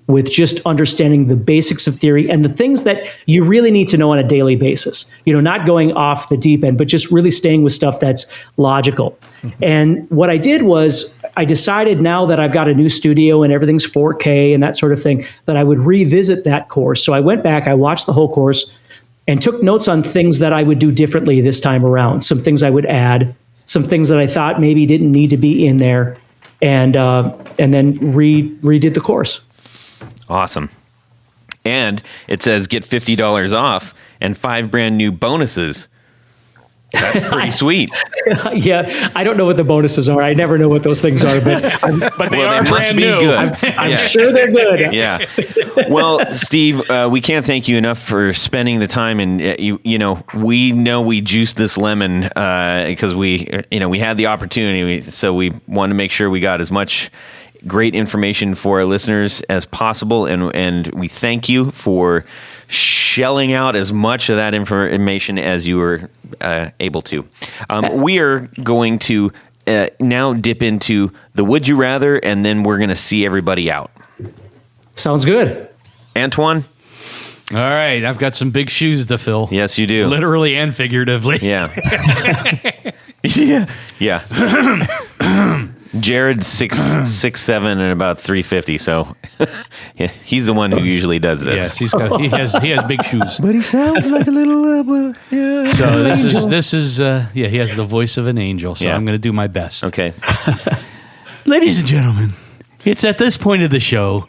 [SPEAKER 5] with just understanding the basics of theory and the things that you really need to know on a daily basis. Not going off the deep end, but just really staying with stuff that's logical. Mm-hmm. And what I did was I decided, now that I've got a new studio and everything's 4K and that sort of thing, that I would revisit that course. So I went back, I watched the whole course and took notes on things that I would do differently this time around, some things I would add, some things that I thought maybe didn't need to be in there, and then redid the course.
[SPEAKER 4] Awesome. And it says get $50 off and 5 brand new bonuses. That's pretty sweet.
[SPEAKER 5] Yeah, I don't know what the bonuses are. I never know what those things are, but
[SPEAKER 2] they are brand new.
[SPEAKER 4] Good.
[SPEAKER 5] I'm sure they're good.
[SPEAKER 4] Yeah. Well, Steve, we can't thank you enough for spending the time, and we know we juiced this lemon because we had the opportunity, so we wanted to make sure we got as much great information for our listeners as possible, and we thank you for shelling out as much of that information as you were able to. We are going to now dip into the Would You Rather, and then we're going to see everybody out.
[SPEAKER 5] Sounds good.
[SPEAKER 4] Antoine?
[SPEAKER 2] All right, I've got some big shoes to fill.
[SPEAKER 4] Yes, you do.
[SPEAKER 2] Literally and figuratively.
[SPEAKER 4] Yeah. Yeah. Jared's 6'7" and about 350, so he's the one who usually does this.
[SPEAKER 2] Yes, he has big shoes.
[SPEAKER 3] But he sounds like a little
[SPEAKER 2] So this is he has the voice of an angel. So I'm going to do my best.
[SPEAKER 4] Okay.
[SPEAKER 2] Ladies and gentlemen, it's at this point of the show,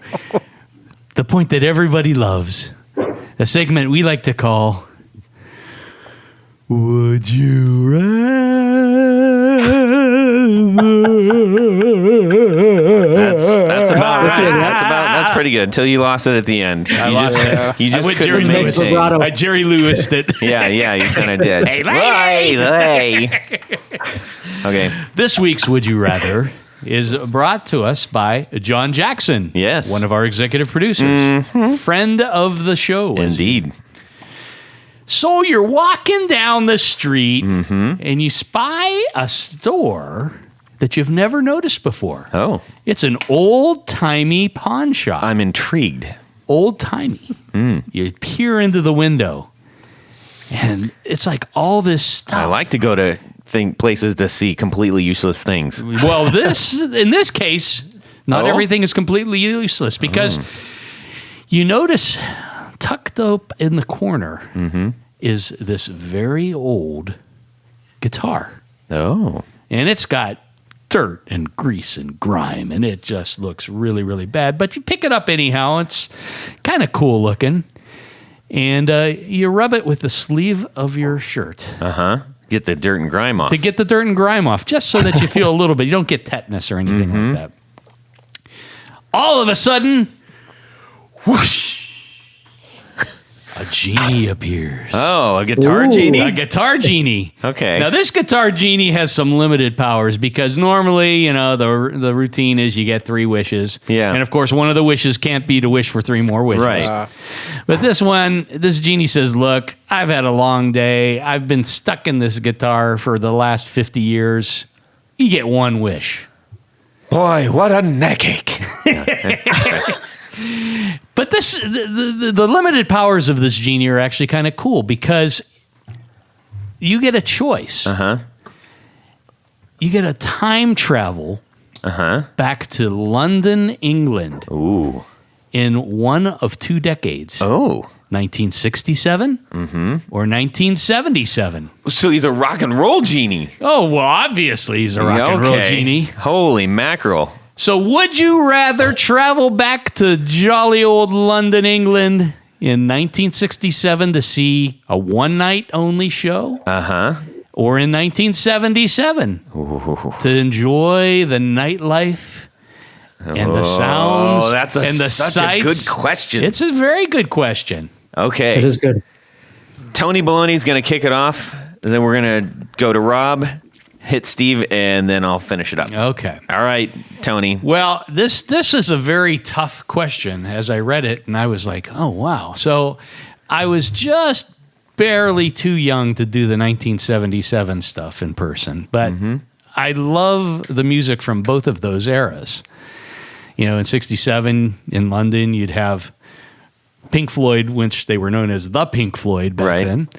[SPEAKER 2] the point that everybody loves, a segment we like to call Would You Rather?
[SPEAKER 4] That's about right. That's pretty good. Until you lost it at the end. You just couldn't make it.
[SPEAKER 2] I Jerry Lewis'd it.
[SPEAKER 4] Yeah, you kind of did. Hey. Okay.
[SPEAKER 2] This week's Would You Rather is brought to us by John Jackson.
[SPEAKER 4] Yes.
[SPEAKER 2] One of our executive producers. Friend of the show.
[SPEAKER 4] Indeed.
[SPEAKER 2] So you're walking down the street and you spy a store that you've never noticed before.
[SPEAKER 4] Oh.
[SPEAKER 2] It's an old-timey pawn shop.
[SPEAKER 4] I'm intrigued.
[SPEAKER 2] Old-timey. You peer into the window, and it's like all this stuff.
[SPEAKER 4] I like to go to places to see completely useless things.
[SPEAKER 2] Well, in this case, not everything is completely useless, because you notice tucked up in the corner is this very old guitar.
[SPEAKER 4] Oh.
[SPEAKER 2] And it's got dirt and grease and grime, and it just looks really, really bad. But you pick it up anyhow. It's kind of cool looking. And you rub it with the sleeve of your shirt.
[SPEAKER 4] Get the dirt and grime off.
[SPEAKER 2] To get the dirt and grime off, just so that you feel a little bit. You don't get tetanus or anything like that. All of a sudden, whoosh, a genie appears.
[SPEAKER 4] Oh, a guitar genie?
[SPEAKER 2] A guitar genie.
[SPEAKER 4] Okay.
[SPEAKER 2] Now, this guitar genie has some limited powers, because normally, the routine is you get 3 wishes.
[SPEAKER 4] Yeah.
[SPEAKER 2] And, of course, one of the wishes can't be to wish for 3 more wishes.
[SPEAKER 4] Right.
[SPEAKER 2] But this genie says, look, I've had a long day. I've been stuck in this guitar for the last 50 years. You get 1 wish.
[SPEAKER 4] Boy, what a neck ache.
[SPEAKER 2] But the limited powers of this genie are actually kind of cool, because you get a choice. You get a time travel back to London, England.
[SPEAKER 4] Ooh.
[SPEAKER 2] In one of 2 decades.
[SPEAKER 4] Oh.
[SPEAKER 2] 1967 or 1977.
[SPEAKER 4] So he's a rock and roll genie.
[SPEAKER 2] Oh, well, obviously he's a rock and roll genie.
[SPEAKER 4] Holy mackerel.
[SPEAKER 2] So would you rather travel back to jolly old London, England in 1967 to see a one-night only show? Or in 1977 to enjoy the nightlife and the sounds and the
[SPEAKER 4] such
[SPEAKER 2] sights?
[SPEAKER 4] A good question.
[SPEAKER 2] It's a very good question.
[SPEAKER 4] Okay.
[SPEAKER 5] It is good.
[SPEAKER 4] Tony Baloney's going to kick it off. and then we're going to go to Rob, hit Steve, and then I'll finish it up.
[SPEAKER 2] Okay.
[SPEAKER 4] All right, Tony.
[SPEAKER 2] Well, this is a very tough question as I read it, and I was like, oh, wow. So I was just barely too young to do the 1977 stuff in person, but I love the music from both of those eras. You know, in 67 in London, you'd have Pink Floyd, which they were known as the Pink Floyd back then,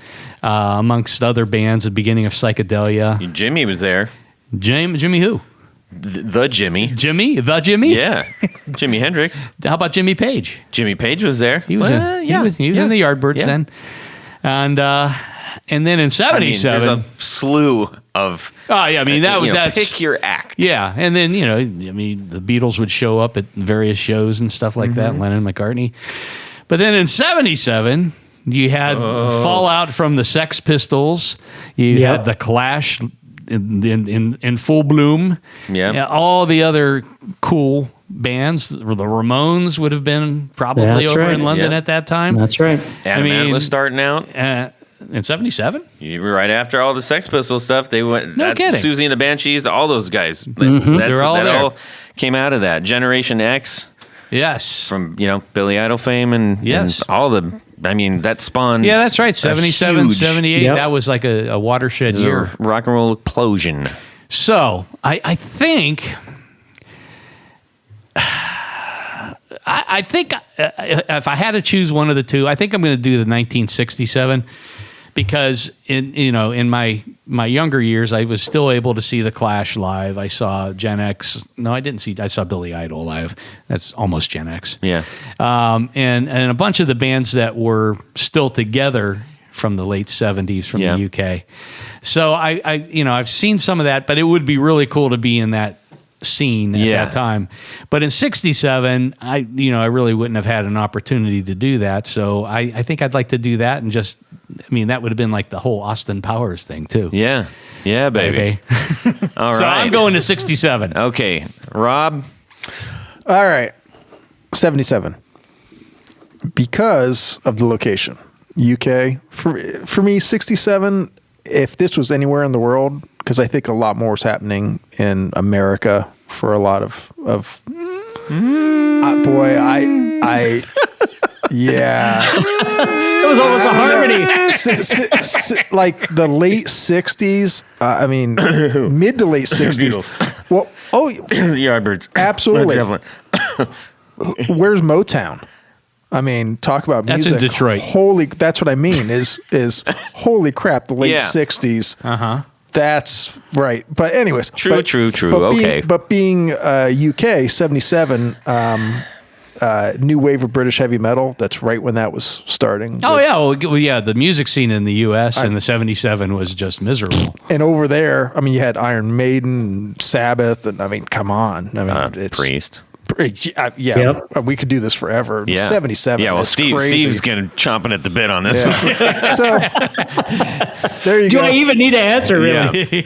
[SPEAKER 2] amongst other bands at the beginning of psychedelia.
[SPEAKER 4] Jimmy was there.
[SPEAKER 2] Jimmy who?
[SPEAKER 4] The Jimmy.
[SPEAKER 2] Jimmy? The Jimmy?
[SPEAKER 4] Yeah. Jimi Hendrix.
[SPEAKER 2] How about Jimmy Page?
[SPEAKER 4] Jimmy Page was there.
[SPEAKER 2] He was, he was in the Yardbirds then. And then in 77...
[SPEAKER 4] there's a slew of...
[SPEAKER 2] Oh, yeah, I mean, that's...
[SPEAKER 4] Pick your act.
[SPEAKER 2] Yeah, and then, you know, I mean, the Beatles would show up at various shows and stuff like that, Lennon, McCartney. But then in 77, you had Fallout from the Sex Pistols. You had The Clash in full bloom.
[SPEAKER 4] Yeah.
[SPEAKER 2] All the other cool bands. The Ramones would have been probably over in London at that time.
[SPEAKER 5] That's right.
[SPEAKER 4] Adam Ant was starting out.
[SPEAKER 2] In 77?
[SPEAKER 4] Right after all the Sex Pistols stuff, they went.
[SPEAKER 2] No kidding.
[SPEAKER 4] Susie and the Banshees, all those guys.
[SPEAKER 2] They're all there.
[SPEAKER 4] All came out of that. Generation X.
[SPEAKER 2] Yes.
[SPEAKER 4] From, Billy Idol fame and all the, I mean, that spawned.
[SPEAKER 2] Yeah, that's right. 77, 78.
[SPEAKER 5] Yep.
[SPEAKER 2] That was like a watershed year.
[SPEAKER 4] A rock and roll explosion.
[SPEAKER 2] So I think. I think if I had to choose one of the two, I think I'm going to do the 1967 because in my younger years, I was still able to see the Clash live. I saw Gen X. No, I didn't see. I saw Billy Idol live. That's almost Gen X.
[SPEAKER 4] Yeah.
[SPEAKER 2] And a bunch of the bands that were still together from the late 70s from the UK. So I've seen some of that, but it would be really cool to be in that scene at that time. But in 67, I really wouldn't have had an opportunity to do that. So I think I'd like to do that and just, that would have been like the whole Austin Powers thing too.
[SPEAKER 4] Yeah. Yeah, baby. All right.
[SPEAKER 2] So I'm going to 67.
[SPEAKER 4] Okay. Rob?
[SPEAKER 3] All right. 77. Because of the location. UK. For me, 67, if this was anywhere in the world, because I think a lot more is happening in America for a lot of yeah.
[SPEAKER 5] It was almost a harmony.
[SPEAKER 3] Like the late 60s, mid to late 60s. Well,
[SPEAKER 4] Yardbirds.
[SPEAKER 3] Absolutely. Where's Motown? Talk about music.
[SPEAKER 2] That's in Detroit.
[SPEAKER 3] That's what I mean is holy crap, the late 60s.
[SPEAKER 2] Uh-huh.
[SPEAKER 3] That's right. But anyways.
[SPEAKER 4] True. Okay.
[SPEAKER 3] But being UK, 77, new wave of British heavy metal, that's right when that was starting.
[SPEAKER 2] Oh, the music scene in the U.S. in the 77 was just miserable.
[SPEAKER 3] And over there, you had Iron Maiden, Sabbath, and come on. It's
[SPEAKER 4] Priest.
[SPEAKER 3] We could do this forever.
[SPEAKER 4] Yeah.
[SPEAKER 3] 77.
[SPEAKER 4] Yeah, well, Steve's chomping at the bit on this one.
[SPEAKER 3] So there you go.
[SPEAKER 5] Do I even need to answer, really?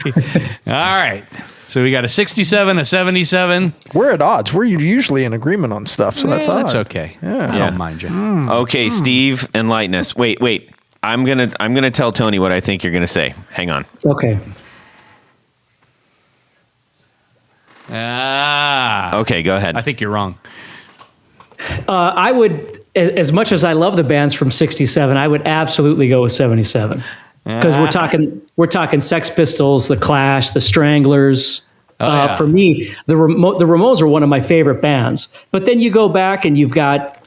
[SPEAKER 2] All right. So we got a 67, a 77.
[SPEAKER 3] We're at odds. We're usually in agreement on stuff, so that's odd.
[SPEAKER 2] That's okay.
[SPEAKER 3] Yeah.
[SPEAKER 2] I don't mind you.
[SPEAKER 4] Okay, Steve, enlighten us. Wait. I'm gonna tell Tony what I think you're gonna say. Hang on.
[SPEAKER 5] Okay.
[SPEAKER 4] Okay, go ahead.
[SPEAKER 2] I think you're wrong.
[SPEAKER 5] I would, as much as I love the bands from 67, I would absolutely go with 77. Because we're talking Sex Pistols, The Clash, The Stranglers. For me, the Ramones are one of my favorite bands. But then you go back and you've got,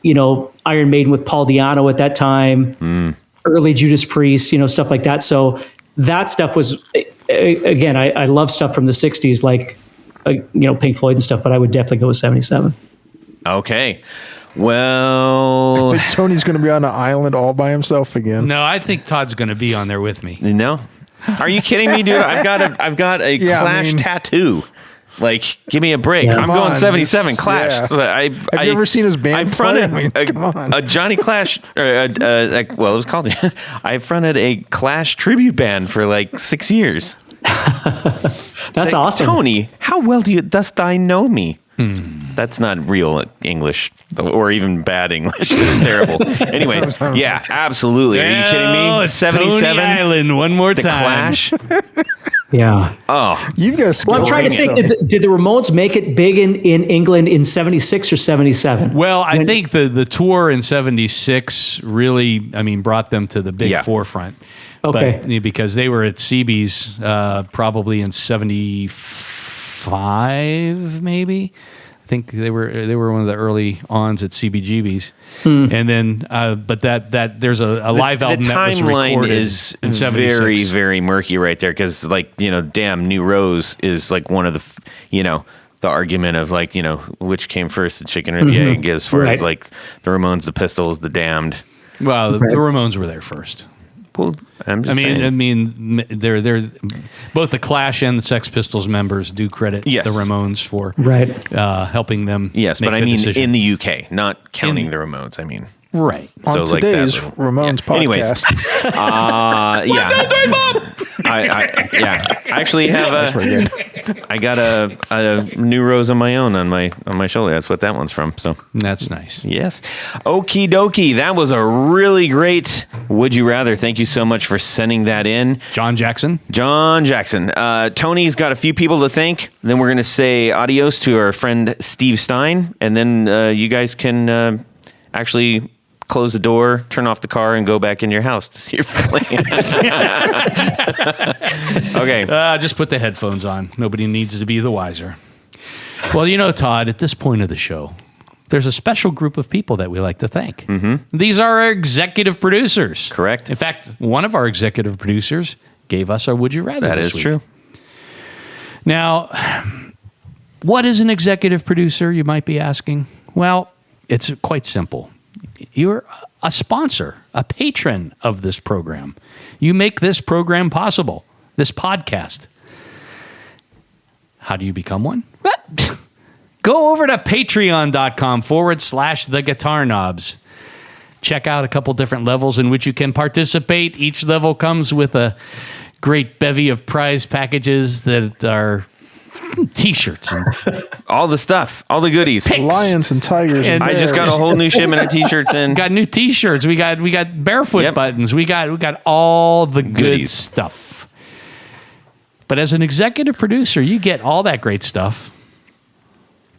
[SPEAKER 5] Iron Maiden with Paul Di'Anno at that time, early Judas Priest, stuff like that. So that stuff was, again, I love stuff from the 60s, like, Pink Floyd and stuff, but I would definitely go with 77.
[SPEAKER 4] Okay. Well,
[SPEAKER 3] I think Tony's going to be on an island all by himself again.
[SPEAKER 2] No, I think Todd's going to be on there with me.
[SPEAKER 4] No, are you kidding me, dude? I've got a Clash tattoo. Like, give me a break.
[SPEAKER 5] Yeah.
[SPEAKER 4] I'm going 77 Clash.
[SPEAKER 3] Yeah. Have you ever seen his band?
[SPEAKER 4] I fronted a Johnny Clash. It was called. I fronted a Clash tribute band for like 6 years.
[SPEAKER 5] That's awesome.
[SPEAKER 4] Tony, how well dost thou know me? That's not real English, or even bad English. It's terrible. Anyways, yeah, absolutely. Are you kidding me?
[SPEAKER 2] It's Tony Island one more
[SPEAKER 4] The
[SPEAKER 2] time.
[SPEAKER 4] Clash.
[SPEAKER 5] Yeah.
[SPEAKER 4] Oh,
[SPEAKER 3] You've got skill.
[SPEAKER 5] Well, I'm trying to think, did the Ramones make it big in England in 76 or 77?
[SPEAKER 2] Well, I think the tour in '76 really, brought them to the big forefront.
[SPEAKER 5] Okay.
[SPEAKER 2] But, because they were at CB's probably in '75, maybe. I think they were one of the early ons at CBGB's, and then but that there's a live album
[SPEAKER 4] the
[SPEAKER 2] that was
[SPEAKER 4] timeline
[SPEAKER 2] recorded
[SPEAKER 4] is
[SPEAKER 2] in '76.
[SPEAKER 4] very, very murky right there, because damn, New Rose is like one of the the argument of which came first, the chicken or the egg, as far as like the Ramones, the Pistols, the Damned.
[SPEAKER 2] Well, the Ramones were there first.
[SPEAKER 4] Well, I'm just saying.
[SPEAKER 2] They're both the Clash and the Sex Pistols members do credit the Ramones for helping them.
[SPEAKER 4] Yes,
[SPEAKER 2] make
[SPEAKER 4] but I
[SPEAKER 2] the
[SPEAKER 4] mean
[SPEAKER 2] decision.
[SPEAKER 4] in the UK, not counting the Ramones. I mean,
[SPEAKER 2] right.
[SPEAKER 3] On today's Ramones podcast.
[SPEAKER 4] Anyways, I actually have I got a new rose of my own on my shoulder. That's what that one's from. So
[SPEAKER 2] that's nice.
[SPEAKER 4] Yes. Okie dokie. That was a really great Would You Rather. Thank you so much for sending that in.
[SPEAKER 2] John Jackson.
[SPEAKER 4] Tony's got a few people to thank. Then we're going to say adios to our friend Steve Stine. And then you guys can actually close the door, turn off the car, and go back in your house to see your family. Okay.
[SPEAKER 2] Just put the headphones on. Nobody needs to be the wiser. Well, Todd, at this point of the show, there's a special group of people that we like to thank. Mm-hmm. These are our executive producers.
[SPEAKER 4] Correct.
[SPEAKER 2] In fact, one of our executive producers gave us our Would You Rather this week.
[SPEAKER 4] True.
[SPEAKER 2] Now, what is an executive producer, you might be asking? Well, it's quite simple. You're a sponsor, a patron of this program. You make this program possible, this podcast. How do you become one? Go over to patreon.com/The Guitar Knobs. Check out a couple different levels in which you can participate. Each level comes with a great bevy of prize packages that are T-shirts and
[SPEAKER 4] all the stuff, all the goodies,
[SPEAKER 2] picks.
[SPEAKER 3] Lions and tigers. And
[SPEAKER 4] I just got a whole new shipment of T-shirts in.
[SPEAKER 2] Got new T-shirts. We got barefoot buttons. We got all the good
[SPEAKER 4] goodies.
[SPEAKER 2] stuff. But as an executive producer, you get all that great stuff.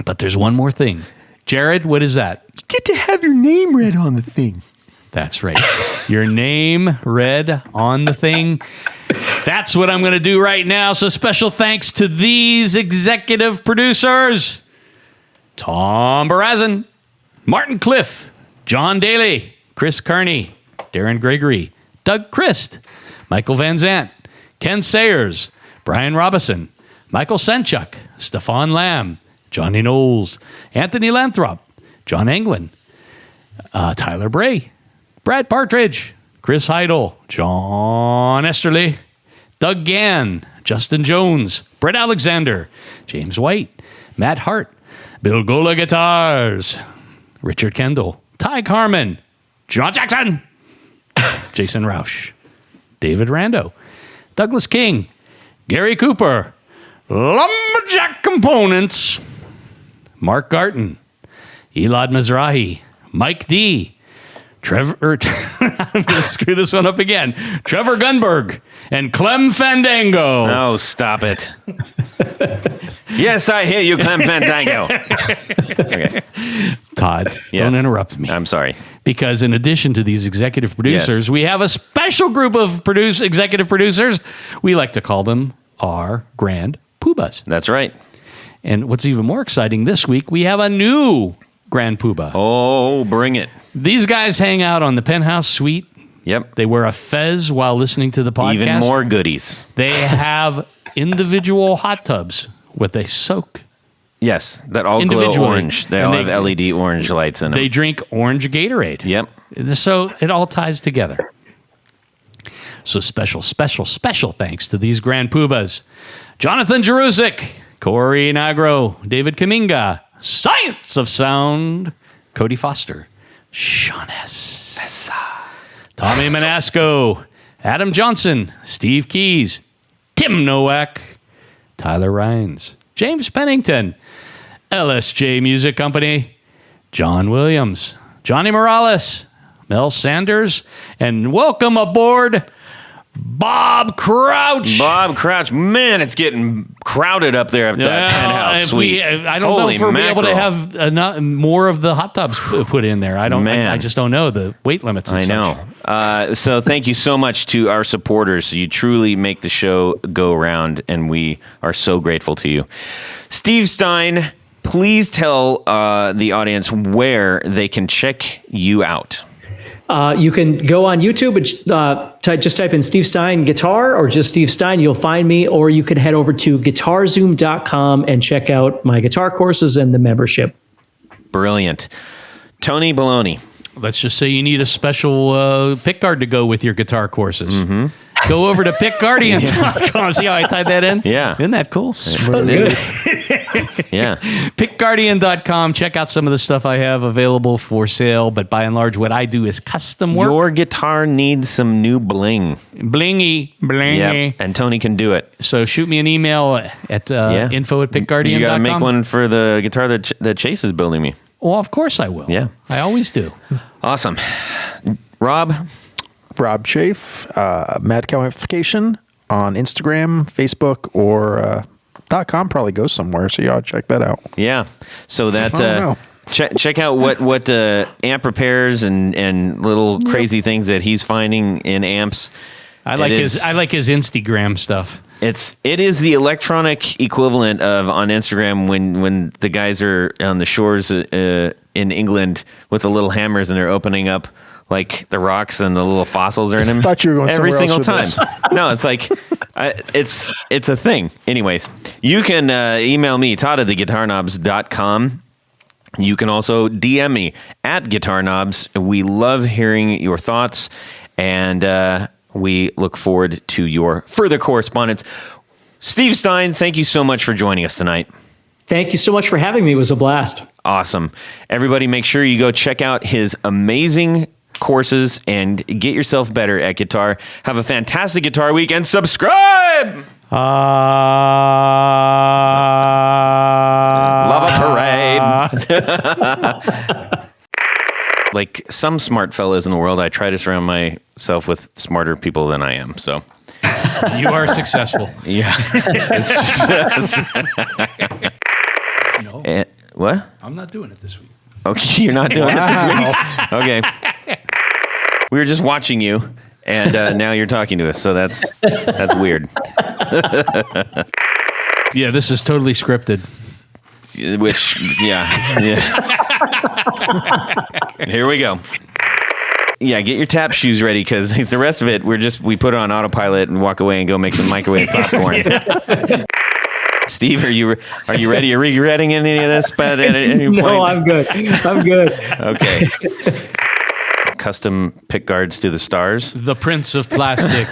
[SPEAKER 2] But there's one more thing, Jared. What is that?
[SPEAKER 4] You get to have your name read on the thing.
[SPEAKER 2] That's right. Your name read on the thing. That's what I'm going to do right now. So special thanks to these executive producers: Tom Barazin, Martin Cliff, John Daly, Chris Kearney, Darren Gregory, Doug Christ, Michael Van Zant, Ken Sayers, Brian Robison, Michael Senchuk, Stefan Lamb, Johnny Knowles, Anthony Lanthrop, John Anglin, Tyler Bray, Brad Partridge, Chris Heidel, John Esterly, Doug Gann, Justin Jones, Brett Alexander, James White, Matt Hart, Bill Gola Guitars, Richard Kendall, Ty Carmen, John Jackson, Jason Roush, David Rando, Douglas King, Gary Cooper, Lumberjack Components, Mark Garton, Elad Mizrahi, Mike D., Trevor, I'm going to screw this one up again. Trevor Gunberg and Clem Fandango.
[SPEAKER 4] Oh, stop it. Yes, I hear you, Clem Fandango. Okay.
[SPEAKER 2] Todd, don't interrupt me.
[SPEAKER 4] I'm sorry.
[SPEAKER 2] Because in addition to these executive producers, we have a special group of executive producers. We like to call them our Grand Poobahs.
[SPEAKER 4] That's right.
[SPEAKER 2] And what's even more exciting, this week, we have a new Grand Poobah.
[SPEAKER 4] Oh, bring it.
[SPEAKER 2] These guys hang out on the penthouse suite.
[SPEAKER 4] Yep.
[SPEAKER 2] They wear a fez while listening to the podcast.
[SPEAKER 4] Even more goodies.
[SPEAKER 2] They have individual hot tubs where they soak.
[SPEAKER 4] Yes, that all glow orange. They all have LED orange lights in them.
[SPEAKER 2] They drink orange Gatorade.
[SPEAKER 4] Yep.
[SPEAKER 2] So it all ties together. So special thanks to these Grand Poobahs. Jonathan Jeruzik, Corey Nagro, David Kaminga, Science of Sound, Cody Foster, Sean S. Tommy Manasco, Adam Johnson, Steve Keys, Tim Novak, Tyler Rhines, James Pennington, LSJ Music Company, John Williams, Johnny Morales, Mel Sanders, and welcome aboard, Bob Crouch.
[SPEAKER 4] Bob Crouch. Man, it's getting crowded up there at that penthouse suite.
[SPEAKER 2] I don't know if we'll be able to have more of the hot tubs put in there. I just don't know the weight limits and
[SPEAKER 4] such. So thank you so much to our supporters. You truly make the show go around, and we are so grateful to you. Steve Stine, please tell the audience where they can check you out.
[SPEAKER 5] You can go on YouTube and just type in Steve Stine guitar or just Steve Stine. You'll find me, or you can head over to guitarzoom.com and check out my guitar courses and the membership. Brilliant.
[SPEAKER 4] Tony Baloney.
[SPEAKER 2] Let's just say you need a special pickguard to go with your guitar courses. Mm-hmm. Go over to pickguardian.com. See how I tied that in?
[SPEAKER 4] Yeah.
[SPEAKER 2] Isn't that cool?
[SPEAKER 5] That's good.
[SPEAKER 4] Yeah.
[SPEAKER 2] Pickguardian.com. Check out some of the stuff I have available for sale. But by and large, what I do is custom work.
[SPEAKER 4] Your guitar needs some new bling.
[SPEAKER 2] Blingy.
[SPEAKER 4] Yep. And Tony can do it.
[SPEAKER 2] So shoot me an email at info@pickguardian.com.
[SPEAKER 4] You got to make one for the guitar that Chase is building me.
[SPEAKER 2] Well, of course I will.
[SPEAKER 4] Yeah.
[SPEAKER 2] I always do.
[SPEAKER 4] Awesome. Rob
[SPEAKER 3] Chafe, Mad Cow Amplification on Instagram, Facebook, or .com probably goes somewhere, so you ought to check that out.
[SPEAKER 4] Yeah. So that check out what amp repairs and little crazy things that he's finding in amps.
[SPEAKER 2] I like his Instagram stuff.
[SPEAKER 4] It is the electronic equivalent of on Instagram when the guys are on the shores in England with the little hammers and they're opening up like the rocks and the little fossils are in them.
[SPEAKER 3] I thought you were going
[SPEAKER 4] every single time.
[SPEAKER 3] This.
[SPEAKER 4] No, it's like it's a thing. Anyways, you can email me Todd@theguitarknobs.com. You can also DM me at guitarknobs. We love hearing your thoughts, and we look forward to your further correspondence. Steve Stine, thank you so much for joining us tonight.
[SPEAKER 5] Thank you so much for having me. It was a blast.
[SPEAKER 4] Awesome. Everybody, make sure you go check out his amazing courses and get yourself better at guitar. Have a fantastic guitar week and subscribe. Love a parade. Like some smart fellas in the world, I try to surround myself with smarter people than I am. So
[SPEAKER 2] you are successful.
[SPEAKER 4] Yeah.
[SPEAKER 2] No.
[SPEAKER 4] What?
[SPEAKER 2] I'm not doing it this week.
[SPEAKER 4] Okay, you're not doing it this week? Okay. We were just watching you, and now you're talking to us, so that's weird.
[SPEAKER 2] Yeah, this is totally scripted.
[SPEAKER 4] Yeah. Here we go. Yeah, get your tap shoes ready, because the rest of it, we put it on autopilot and walk away and go make some microwave popcorn. Steve, are you ready? Are you regretting any of this? But at any point?
[SPEAKER 5] No, I'm good.
[SPEAKER 4] Okay. Custom pick guards to the stars.
[SPEAKER 2] The Prince of Plastic.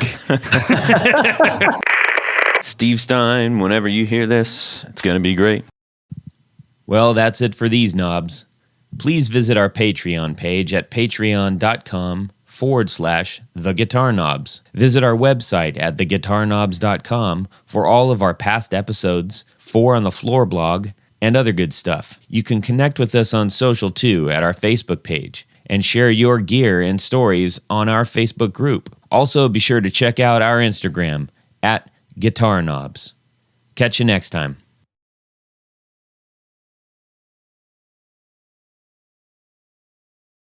[SPEAKER 4] Steve Stine, whenever you hear this, it's going to be great.
[SPEAKER 1] Well, that's it for these knobs. Please visit our Patreon page at patreon.com/theguitarknobs. Visit our website at theguitarknobs.com for all of our past episodes, 4 on the Floor blog, and other good stuff. You can connect with us on social too at our Facebook page and share your gear and stories on our Facebook group. Also, be sure to check out our Instagram at Guitar Knobs. Catch you next time.